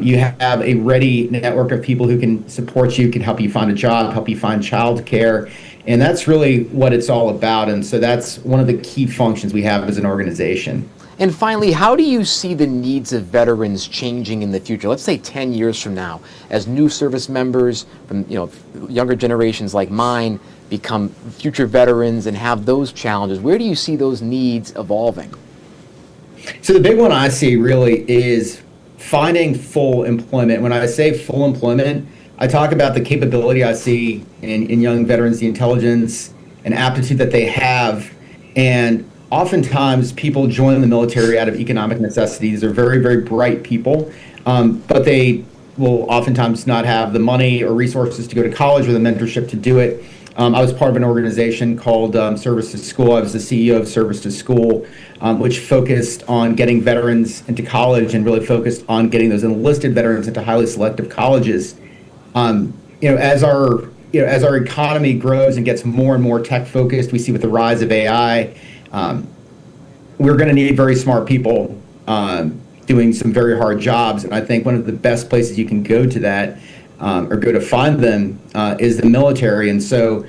you have a ready network of people who can support you, can help you find a job, help you find childcare. And that's really what it's all about. And so that's one of the key functions we have as an organization. And finally, how do you see the needs of veterans changing in the future? Let's say 10 years from now, as new service members from younger generations like mine become future veterans and have those challenges. Where do you see those needs evolving? So the big one I see really is finding full employment. When I say full employment, I talk about the capability I see in young veterans, the intelligence and aptitude that they have. And oftentimes people join the military out of economic necessities. They're very, very bright people, but they will oftentimes not have the money or resources to go to college or the mentorship to do it. I was part of an organization called Service to School. I was the CEO of Service to School, which focused on getting veterans into college and really focused on getting those enlisted veterans into highly selective colleges. As our economy grows and gets more and more tech focused, we see with the rise of AI, we're going to need very smart people doing some very hard jobs. And I think one of the best places you can go to that or go to find them is the military. And so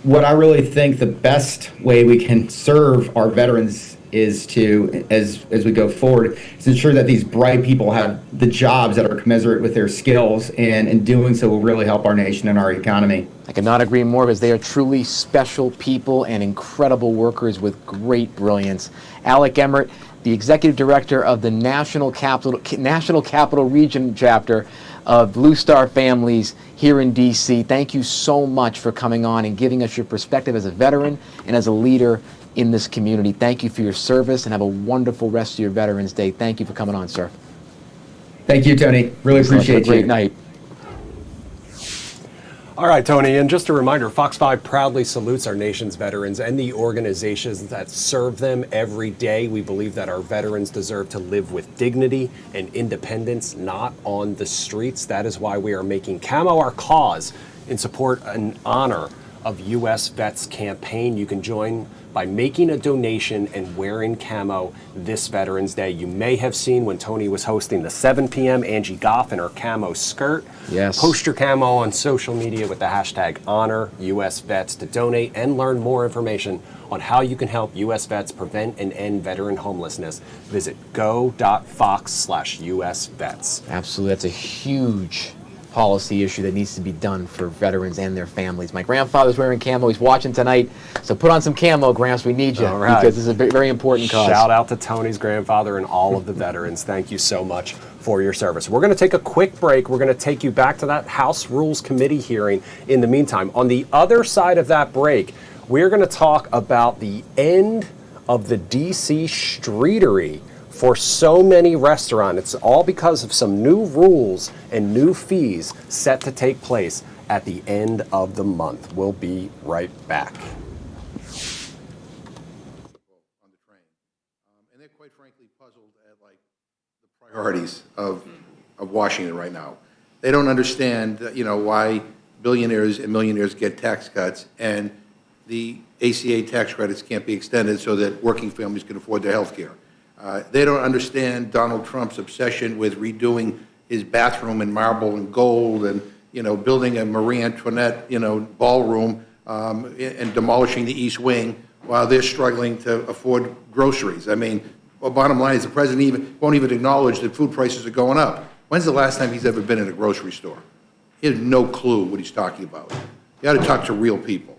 what I really think the best way we can serve our veterans is to, as we go forward, is ensure that these bright people have the jobs that are commensurate with their skills, and in doing so will really help our nation and our economy. I cannot agree more, because they are truly special people and incredible workers with great brilliance. Alec Emmert, the Executive Director of the National Capital Region chapter of Blue Star Families here in D.C. Thank you so much for coming on and giving us your perspective as a veteran and as a leader in this community. Thank you for your service, and have a wonderful rest of your Veterans Day. Thank you for coming on, sir. Thank you, Tony. Really appreciate Have a great night. All right, Tony, and just a reminder, Fox 5 proudly salutes our nation's veterans and the organizations that serve them every day. We believe that our veterans deserve to live with dignity and independence, not on the streets. That is why we are making Camo our cause in support and honor of U.S. Vets campaign. You can join by making a donation and wearing camo this Veterans Day. You may have seen when Tony was hosting the 7 p.m. Angie Goff in her camo skirt. Yes. Post your camo on social media with the hashtag #HonorUSVets to donate and learn more information on how you can help U.S. vets prevent and end veteran homelessness. Visit go.fox/USVets. Absolutely. That's a huge policy issue that needs to be done for veterans and their families. My grandfather's wearing camo. He's watching tonight. So put on some camo, Gramps. We need you. All right. Because this is a very important cause. Shout out to Tony's grandfather and all of the veterans. Thank you so much for your service. We're going to take a quick break. We're going to take you back to that House Rules Committee hearing in the meantime. On the other side of that break, we're going to talk about the end of the DC Streatery for so many restaurants. It's all because of some new rules and new fees set to take place at the end of the month. We'll be right back. On the train. And they're quite frankly puzzled at the priorities of Washington right now. They don't understand, why billionaires and millionaires get tax cuts and the ACA tax credits can't be extended so that working families can afford their health care. They don't understand Donald Trump's obsession with redoing his bathroom in marble and gold and, building a Marie Antoinette, ballroom and demolishing the East Wing while they're struggling to afford groceries. I mean, bottom line is the president won't even acknowledge that food prices are going up. When's the last time he's ever been in a grocery store? He has no clue what he's talking about. You got to talk to real people.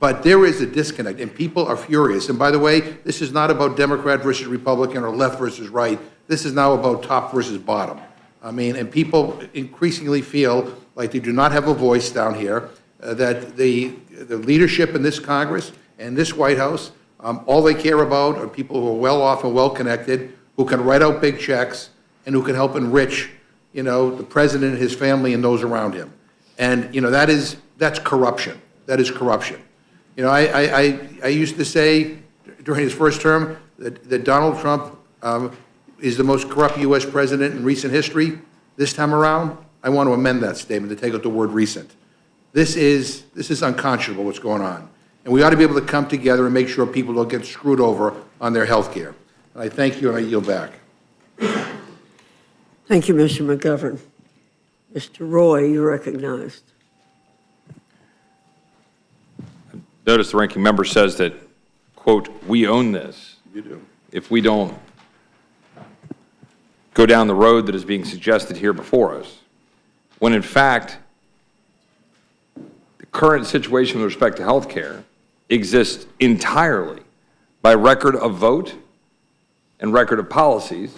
But there is a disconnect, and people are furious. And by the way, this is not about Democrat versus Republican or left versus right. This is now about top versus bottom. I mean, and people increasingly feel like they do not have a voice down here, that the leadership in this Congress and this White House, all they care about are people who are well off and well connected, who can write out big checks, and who can help enrich, the president and his family and those around him. And, that's corruption. That is corruption. I used to say during his first term that Donald Trump is the most corrupt U.S. president in recent history. This time around, I want to amend that statement to take out the word recent. This is unconscionable what's going on. And we ought to be able to come together and make sure people don't get screwed over on their health care. And I thank you, and I yield back. Thank you, Mr. McGovern. Mr. Roy, you're recognized. Notice the ranking member says that, quote, we own this. You do. If we don't go down the road that is being suggested here before us, when in fact, the current situation with respect to health care exists entirely by record of vote and record of policies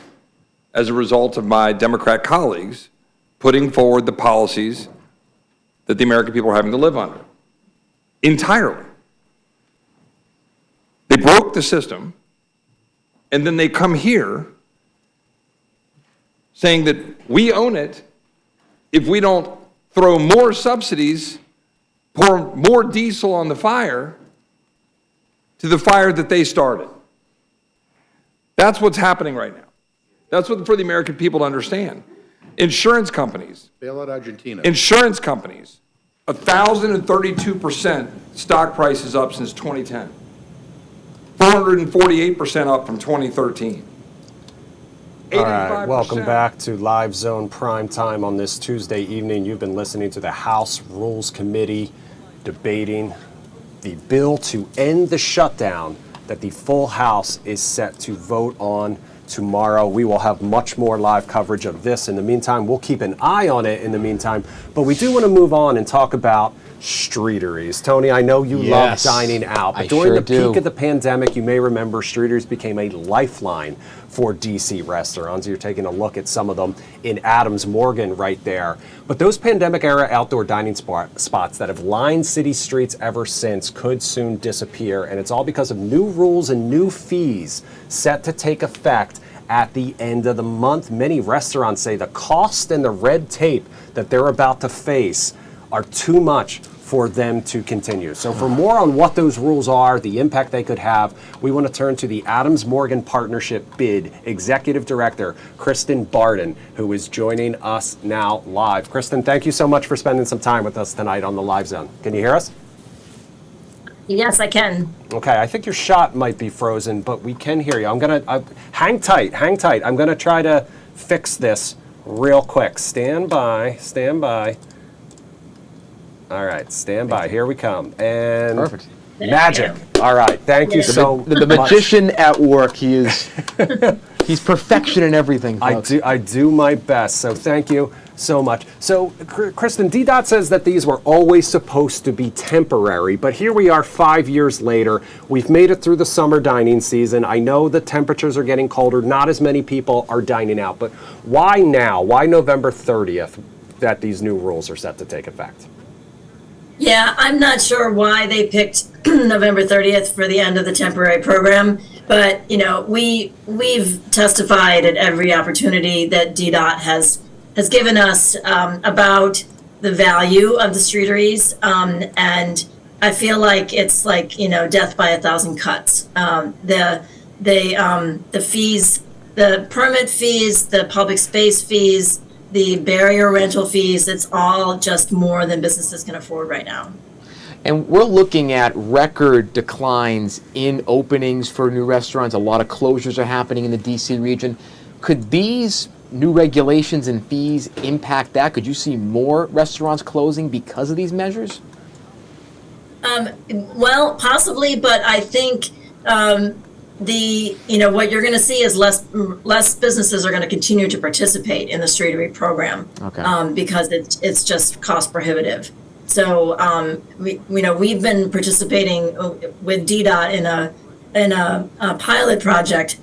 as a result of my Democrat colleagues putting forward the policies that the American people are having to live under. Entirely. They broke the system, and then they come here saying that we own it if we don't throw more subsidies pour more diesel on the fire to the fire that they started. That's what's happening right now. That's what for the American people to understand. Insurance companies. Bail out Argentina. Insurance companies, 1,032% stock price is up since 2010. 448% up from 2013. All right, welcome 85%. back to Live Zone Prime Time on this Tuesday evening. You've been listening to the House Rules Committee debating the bill to end the shutdown that the full House is set to vote on tomorrow. We will have much more live coverage of this. In the meantime, we'll keep an eye on it in the meantime, but we do want to move on and talk about Streateries. Tony, I know you love dining out, but during the peak of the pandemic, you may remember Streateries became a lifeline for DC restaurants. You're taking a look at some of them in Adams Morgan right there. But those pandemic-era outdoor dining spots that have lined city streets ever since could soon disappear, and it's all because of new rules and new fees set to take effect at the end of the month. Many restaurants say the cost and the red tape that they're about to face are too much for them to continue. So for more on what those rules are, the impact they could have, we want to turn to the Adams Morgan Partnership BID Executive Director, Kristen Barden, who is joining us now live. Kristen, thank you so much for spending some time with us tonight on the Live Zone. Can you hear us? Yes, I can. Okay, I think your shot might be frozen, but we can hear you. Hang tight. I'm gonna try to fix this real quick. Stand by. All right, stand by. Here we come. And Perfect. Magic. All right, thank you so much. The magician at work. He is. He's perfection in everything, folks. I do my best. So thank you so much. So Kristen, DDOT says that these were always supposed to be temporary, but here we are 5 years later. We've made it through the summer dining season. I know the temperatures are getting colder. Not as many people are dining out, but why now? Why November 30th that these new rules are set to take effect? Yeah, I'm not sure why they picked November 30th for the end of the temporary program, but we've testified at every opportunity that DDOT has given us about the value of the Streateries, and I feel like it's like death by 1,000 cuts. The fees, the permit fees, the public space fees, the barrier rental fees, it's all just more than businesses can afford right now. And we're looking at record declines in openings for new restaurants. A lot of closures are happening in the DC region. Could these new regulations and fees impact that? Could you see more restaurants closing because of these measures? Well, possibly, but I think what you're going to see is less businesses are going to continue to participate in the Streatery program, because it's just cost prohibitive. So we've been participating with DDOT in a pilot project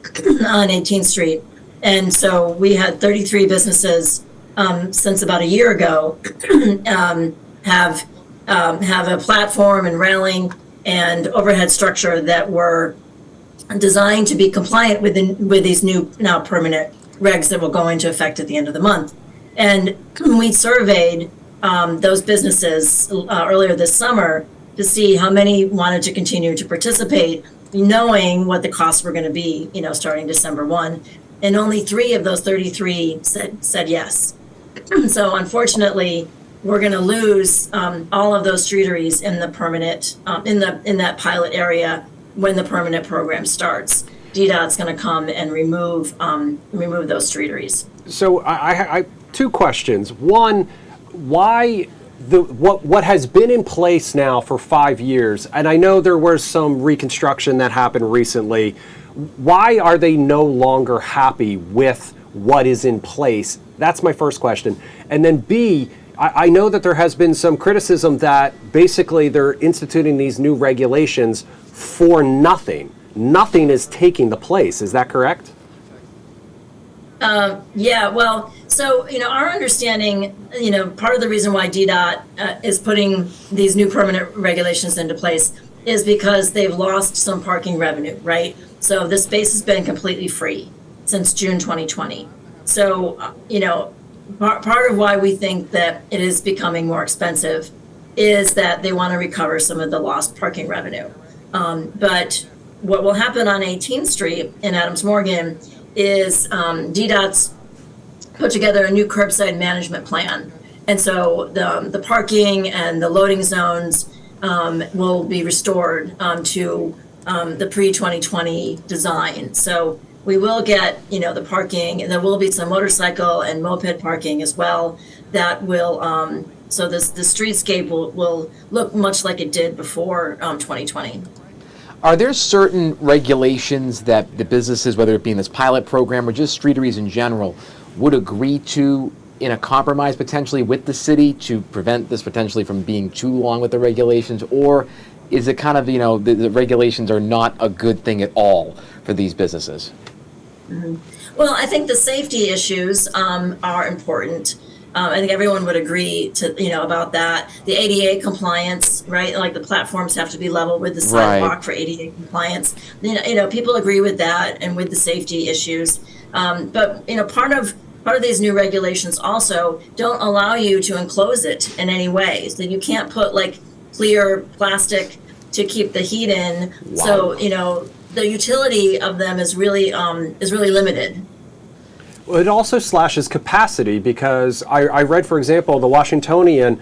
on 18th Street, and so we had 33 businesses since about a year ago have a platform and railing and overhead structure that were designed to be compliant with these new now permanent regs that will go into effect at the end of the month. And we surveyed those businesses earlier this summer to see how many wanted to continue to participate, knowing what the costs were going to be, starting December 1. And only 3 of those 33 said yes. So unfortunately, we're going to lose all of those Streateries in the permanent, in that pilot area when the permanent program starts. DDOT's going to come and remove those Streateries. So I 2 questions. One, why what has been in place now for 5 years, and I know there was some reconstruction that happened recently, why are they no longer happy with what is in place? That's my first question. And then B, I know that there has been some criticism that basically they're instituting these new regulations for nothing. Nothing is taking the place. Is that correct? Yeah, well, so, our understanding, part of the reason why DDOT is putting these new permanent regulations into place is because they've lost some parking revenue, right? So the space has been completely free since June 2020. So, part of why we think that it is becoming more expensive is that they want to recover some of the lost parking revenue. But what will happen on 18th Street in Adams Morgan is DDOT's put together a new curbside management plan. And so the parking and the loading zones will be restored to the pre-2020 design. So we will get, the parking, and there will be some motorcycle and moped parking as well that will, so the streetscape will look much like it did before 2020. Are there certain regulations that the businesses, whether it be in this pilot program or just Streateries in general, would agree to in a compromise potentially with the city to prevent this potentially from being too long with the regulations? Or is it kind of, the regulations are not a good thing at all for these businesses? Mm-hmm. Well, I think the safety issues are important. I think everyone would agree to, about that. The ADA compliance, right? Like the platforms have to be level with the sidewalk for ADA compliance. People agree with that and with the safety issues. But part of these new regulations also don't allow you to enclose it in any way. So you can't put like clear plastic to keep the heat in. Wow. So, the utility of them is really limited. Well, it also slashes capacity because I read, for example, the Washingtonian,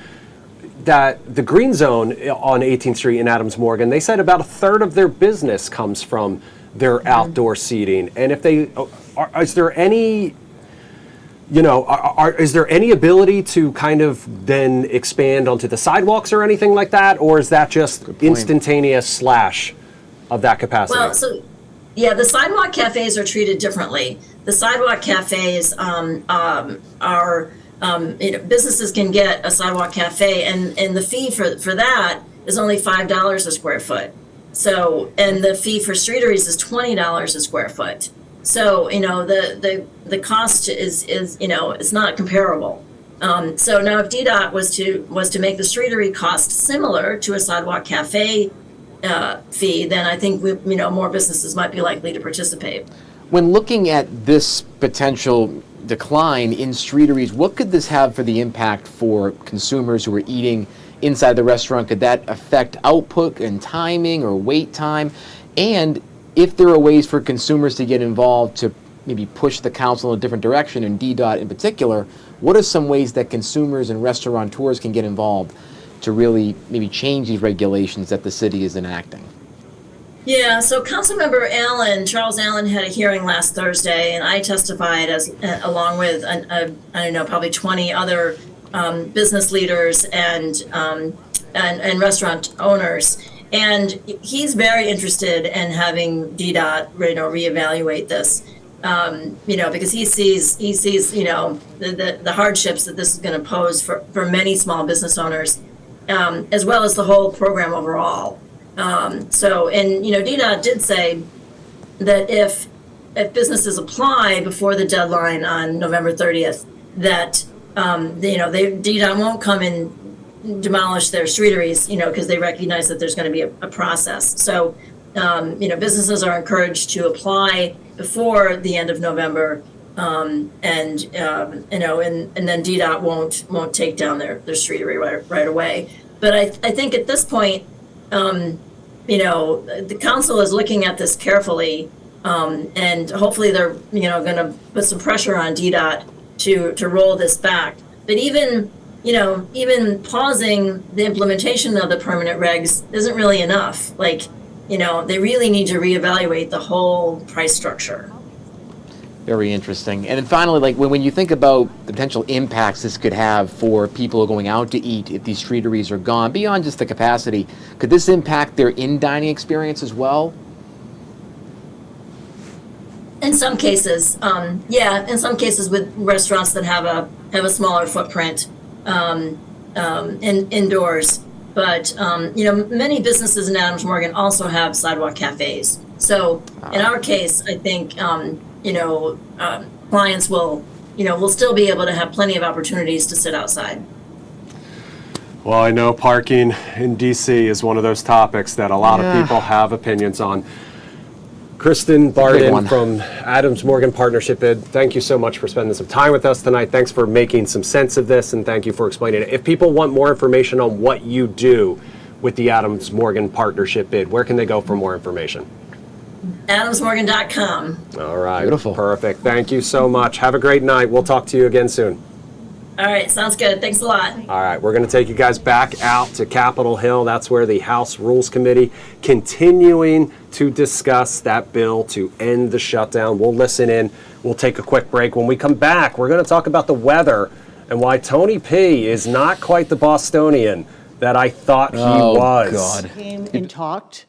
that the green zone on 18th Street in Adams Morgan, they said about a third of their business comes from their outdoor seating. And if they, is there any, is there any ability to kind of then expand onto the sidewalks or anything like that? Or is that just instantaneous slash of that capacity? Well, the sidewalk cafes are treated differently. The sidewalk cafes are, businesses can get a sidewalk cafe, and the fee for that is only $5 a square foot. So, and the fee for Streateries is $20 a square foot. So, the cost is it's not comparable. So now if DDOT was to make the Streatery cost similar to a sidewalk cafe fee, then I think more businesses might be likely to participate. When looking at this potential decline in Streateries, what could this have for the impact for consumers who are eating inside the restaurant? Could that affect output and timing or wait time? And if there are ways for consumers to get involved to maybe push the council in a different direction, and DDOT in particular, what are some ways that consumers and restaurateurs can get involved to really maybe change these regulations that the city is enacting? Yeah, so Councilmember Charles Allen had a hearing last Thursday, and I testified along with, probably 20 other business leaders and restaurant owners. And he's very interested in having DDOT, reevaluate this, because he sees, the hardships that this is going to pose for many small business owners, as well as the whole program overall. DDOT did say that if businesses apply before the deadline on November 30th, that, DDOT won't come and demolish their Streateries, because they recognize that there's going to be a process. So, businesses are encouraged to apply before the end of November, and then DDOT won't take down their Streatery right away. But I think at this point, the council is looking at this carefully, and hopefully they're, going to put some pressure on DDOT to roll this back. But even pausing the implementation of the permanent regs isn't really enough. They really need to reevaluate the whole price structure. Very interesting. And then finally, when you think about the potential impacts this could have for people who are going out to eat if these Streateries are gone, beyond just the capacity, could this impact their in-dining experience as well? In some cases, in some cases with restaurants that have a smaller footprint indoors. But, many businesses in Adams Morgan also have sidewalk cafes. So in our case, I think, clients will still be able to have plenty of opportunities to sit outside. Well, I know parking in DC is one of those topics that a lot of people have opinions on. Kristen Barden one. from Adams Morgan Partnership Ed, thank you so much for spending some time with us tonight. Thanks for making some sense of this, and thank you for explaining it. If people want more information on what you do with the Adams Morgan Partnership Bid, where can they go for more information? AdamsMorgan.com. All right. Beautiful. Perfect. Thank you so much. Have a great night. We'll talk to you again soon. All right, sounds good. Thanks a lot. All right, we're going to take you guys back out to Capitol Hill. That's where the House Rules Committee continuing to discuss that bill to end the shutdown. We'll listen in. We'll take a quick break. When we come back, we're going to talk about the weather and why Tony P. is not quite the Bostonian that I thought he was. God. Came and talked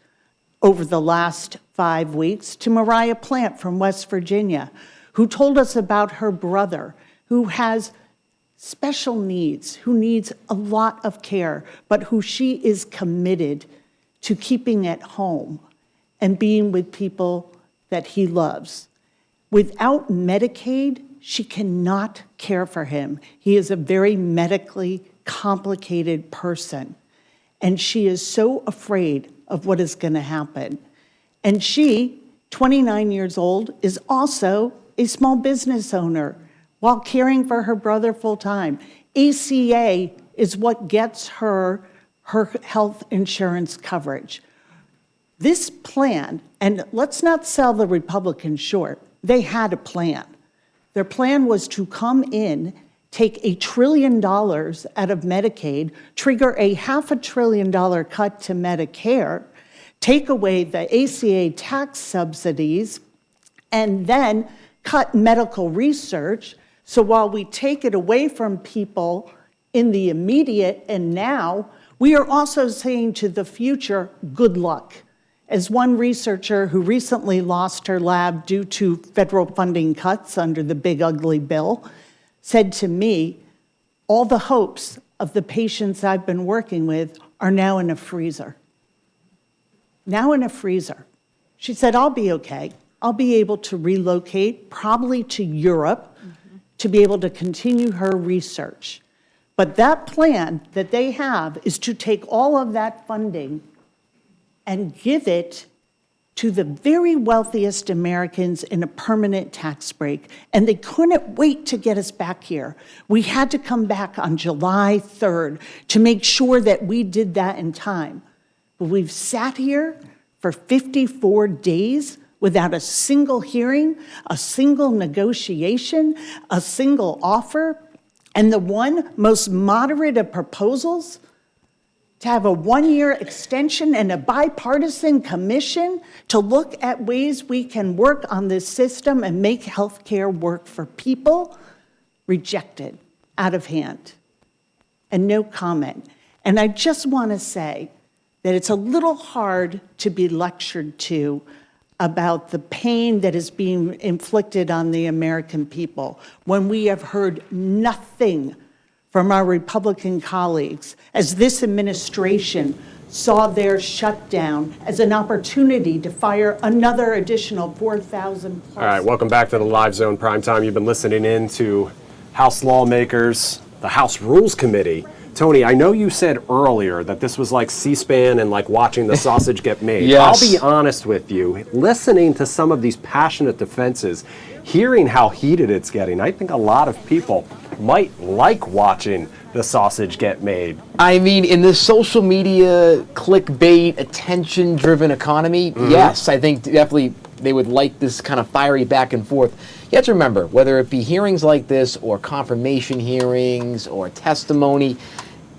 over the last 5 weeks to Mariah Plant from West Virginia, who told us about her brother who has special needs, who needs a lot of care, but who she is committed to keeping at home and being with people that he loves. Without Medicaid, she cannot care for him. He is a very medically complicated person, and she is so afraid of what is going to happen. And she, 29 years old, is also a small business owner while caring for her brother full-time. ACA is what gets her health insurance coverage. This plan, and let's not sell the Republicans short, they had a plan. Their plan was to come in, take $1 trillion out of Medicaid, trigger a $500 billion cut to Medicare, take away the ACA tax subsidies, and then cut medical research. So while we take it away from people in the immediate and now, we are also saying to the future, good luck. As one researcher who recently lost her lab due to federal funding cuts under the big ugly bill said to me, all the hopes of the patients I've been working with are now in a freezer. Now in a freezer. She said, I'll be okay. I'll be able to relocate, probably to Europe, to be able to continue her research. But that plan that they have is to take all of that funding and give it to the very wealthiest Americans in a permanent tax break. And they couldn't wait to get us back here. We had to come back on July 3rd to make sure that we did that in time. But we've sat here for 54 days without a single hearing, a single negotiation, a single offer, and the one most moderate of proposals, to have a one-year extension and a bipartisan commission to look at ways we can work on this system and make healthcare work for people, rejected, out of hand, and no comment. And I just want to say that it's a little hard to be lectured to about the pain that is being inflicted on the American people when we have heard nothing from our Republican colleagues as this administration saw their shutdown as an opportunity to fire another additional 4,000 plus. All right, welcome back to the Live Zone Primetime. You've been listening in to House lawmakers, the House Rules Committee. Tony, I know you said earlier that this was like C-SPAN and like watching the sausage get made. Yes. I'll be honest with you, listening to some of these passionate defenses, hearing how heated it's getting, I think a lot of people might like watching the sausage get made. I mean, in this social media, clickbait, attention-driven economy, yes, I think definitely they would like this kind of fiery back and forth. You have to remember, whether it be hearings like this or confirmation hearings or testimony,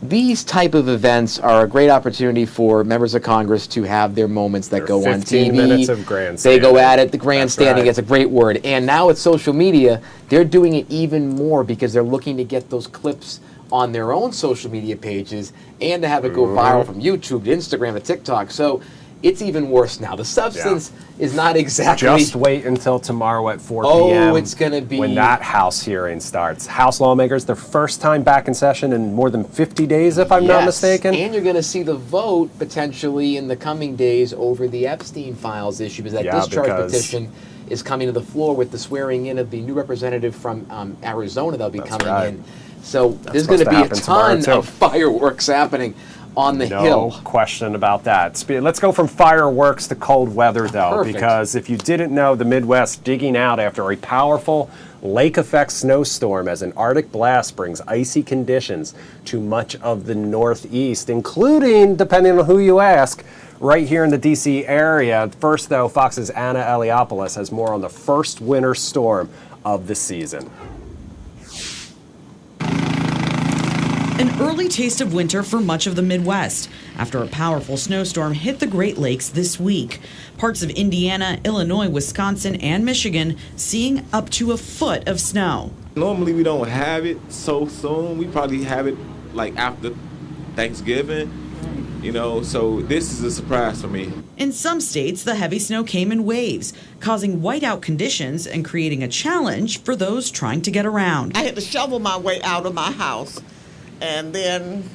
these type of events are a great opportunity for members of Congress to have their moments that go on 15 TV. minutes of grandstanding. They go at it, the grandstanding, That's right. it's a great word. And now with social media, they're doing it even more because they're looking to get those clips on their own social media pages and to have it go viral from YouTube to Instagram to TikTok. So it's even worse now. The substance is not exactly... Just wait until tomorrow at 4 Oh, p.m. it's gonna be- when that House hearing starts. House lawmakers, their first time back in session in more than 50 days, if I'm not mistaken. And you're going to see the vote potentially in the coming days over the Epstein files issue, because that discharge petition is coming to the floor with the swearing in of the new representative from Arizona that'll be coming in. So there's going to be a ton of fireworks happening on the No hill. question about that. Let's go from fireworks to cold weather, though, Perfect. because if you didn't know, the Midwest digging out after a powerful lake-effect snowstorm as an Arctic blast brings icy conditions to much of the Northeast, including, depending on who you ask, right here in the D.C. area. First, though, Fox's Anna Eliopoulos has more on the first winter storm of the season. An early taste of winter for much of the Midwest after a powerful snowstorm hit the Great Lakes this week. Parts of Indiana, Illinois, Wisconsin, and Michigan seeing up to a foot of snow. Normally we don't have it so soon. We probably have it like after Thanksgiving, so this is a surprise for me. In some states, the heavy snow came in waves, causing whiteout conditions and creating a challenge for those trying to get around. I had to shovel my way out of my house. And then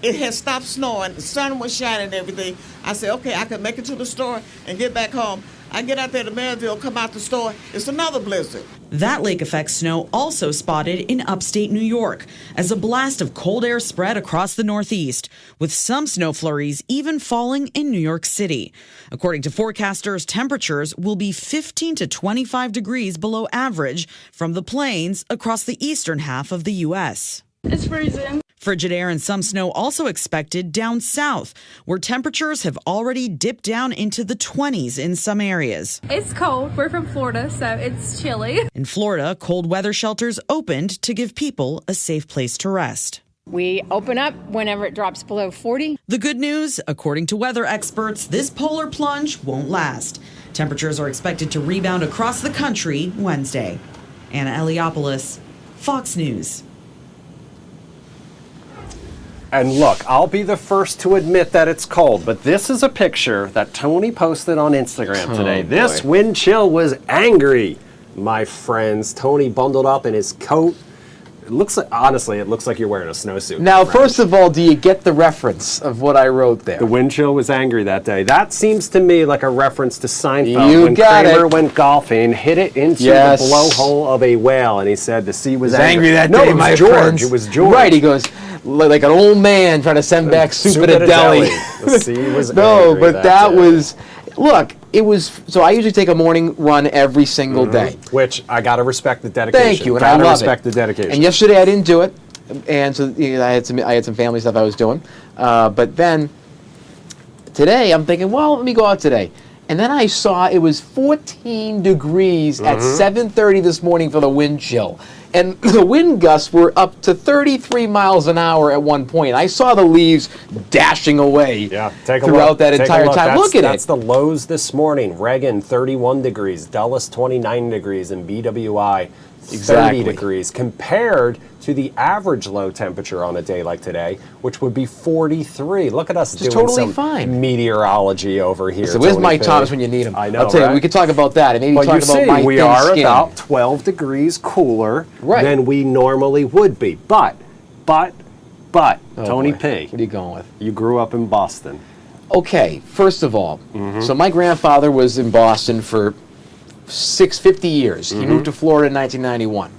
it had stopped snowing. The sun was shining and everything. I said, okay, I can make it to the store and get back home. I get out there to Maryville, come out the store. It's another blizzard. That lake effect snow also spotted in upstate New York as a blast of cold air spread across the Northeast, with some snow flurries even falling in New York City. According to forecasters, temperatures will be 15 to 25 degrees below average from the plains across the eastern half of the U.S. It's freezing. Frigid air and some snow also expected down south, where temperatures have already dipped down into the 20s in some areas. It's cold. We're from Florida, so it's chilly. In Florida, cold weather shelters opened to give people a safe place to rest. We open up whenever it drops below 40. The good news, according to weather experts, this polar plunge won't last. Temperatures are expected to rebound across the country Wednesday. Anna Eliopoulos, Fox News. And look, I'll be the first to admit that it's cold, but this is a picture that Tony posted on Instagram today. This wind chill was angry, my friends. Tony bundled up in his coat. It looks like, honestly, it looks like you're wearing a snowsuit. Now, first of all, do you get the reference of what I wrote there? The wind chill was angry that day. That seems to me like a reference to Seinfeld. You when got Kramer it. went golfing, hit it into the blowhole of a whale, and he said the sea was angry that no, day, it was my George. friends. It was George. Right, he goes, like an old man trying to send back soup at a deli. The sea was No, angry but that day. was, look, it was, so I usually take a morning run every single day. Which I got to respect the dedication. Thank you, and Gotta I love respect it. the dedication. And yesterday I didn't do it, and so I had some family stuff I was doing. But then today I'm thinking, well, let me go out today. And then I saw it was 14 degrees at 7:30 this morning for the wind chill. And the wind gusts were up to 33 miles an hour at one point. I saw the leaves dashing away throughout that entire time. Look at That's the lows this morning. Reagan, 31 degrees. Dulles, 29 degrees. And BWI, 30 degrees. Compared to the average low temperature on a day like today, which would be 43. Look at us doing totally some fine. Meteorology over here. So where's Tony Mike P. Thomas when you need him? I know, I'll tell you, right? we could talk about that, and maybe But talk you about see, my we thin are skin. about 12 degrees cooler than we normally would be. But, Tony boy. P. What are you going with? You grew up in Boston. Okay, first of all, so my grandfather was in Boston for 50 years. He moved to Florida in 1991.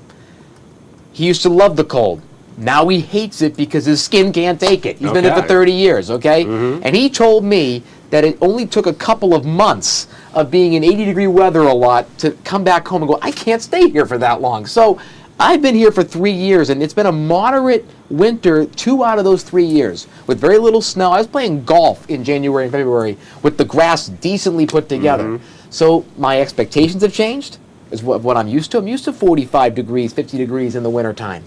He used to love the cold. Now he hates it because his skin can't take it. He's been there for 30 years, okay? And he told me that it only took a couple of months of being in 80-degree weather a lot to come back home and go, I can't stay here for that long. So I've been here for 3 years, and it's been a moderate winter 2 out of those 3 years with very little snow. I was playing golf in January and February with the grass decently put together. So my expectations have changed, is what I'm used to. I'm used to 45 degrees, 50 degrees in the wintertime.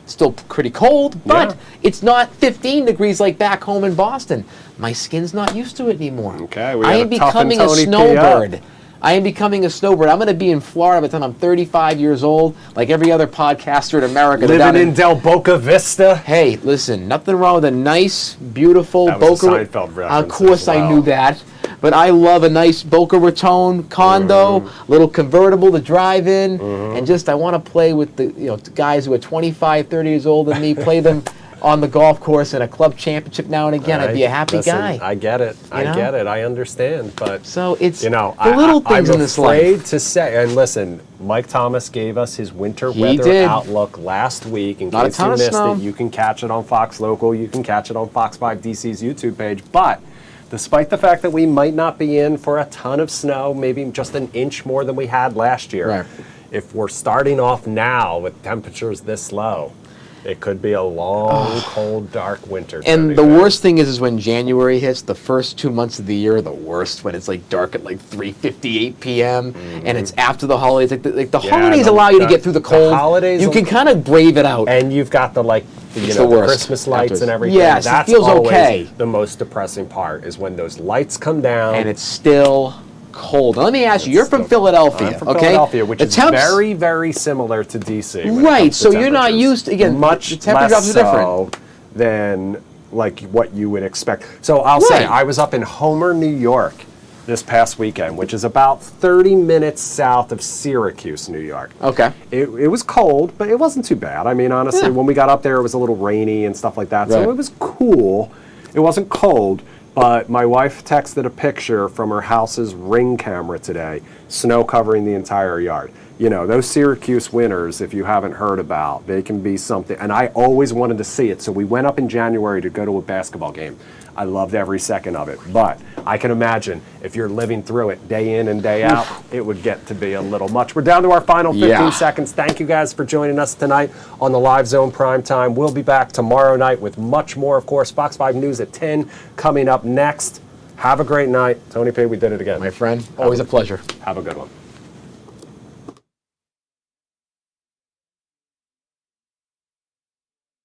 Still pretty cold, but it's not 15 degrees like back home in Boston. My skin's not used to it anymore. Okay, we I gotta am toughen becoming a Tony P. snowbird. up. I am becoming a snowbird. I'm going to be in Florida by the time I'm 35 years old, like every other podcaster in America. Living in Del Boca Vista. Hey, listen, nothing wrong with a nice, beautiful That was a Boca. Seinfeld reference Of course, as well. I knew that. But I love a nice Boca Raton condo, little convertible to drive in, and just I want to play with the guys who are 25, 30 years old than me, play them on the golf course in a club championship now and again, I'd be a happy guy. I get it. You know? I get it. I understand. But so it's the little things in this life. I'm afraid to say. And listen, Mike Thomas gave us his winter weather did. outlook last week. In Not a case ton you of missed snow. it, you can catch it on Fox Local. You can catch it on Fox 5 DC's YouTube page. But despite the fact that we might not be in for a ton of snow, maybe just an inch more than we had last year, Right. if we're starting off now with temperatures this low, it could be a long, cold, dark winter. And the worst thing is when January hits, the first 2 months of the year are the worst, when it's like dark at like 3:58 p.m. and it's after the holidays. Like the holidays allow you to get through the cold. holidays you can kind of brave it out. And you've got the It's the the worst Christmas lights afterwards. and everything. Yes, it That's feels always okay. the most depressing part is when those lights come down. And it's still cold. Now, let me ask you, you're from Philadelphia, I'm from okay? Philadelphia, which The is temps- very, very similar to DC. when it Right, comes to so you're not temperatures. used to, again, much the temperature less drops are different. so than like what you would expect. So I'll say Right. I was up in Homer, New York this past weekend, which is about 30 minutes south of Syracuse, New York. Okay. It was cold, but it wasn't too bad. I mean, honestly, when we got up there, it was a little rainy and stuff like that. So Right. it was cool. It wasn't cold, but my wife texted a picture from her house's Ring camera today, snow covering the entire yard. You know, those Syracuse winters, if you haven't heard about, they can be something. And I always wanted to see it, so we went up in January to go to a basketball game. I loved every second of it, but I can imagine if you're living through it day in and day out, it would get to be a little much. We're down to our final 15 seconds. Thank you guys for joining us tonight on the Live Zone Primetime. We'll be back tomorrow night with much more, of course. Fox 5 News at 10 coming up next. Have a great night. Tony P., we did it again. My friend, always a pleasure. Have a good one.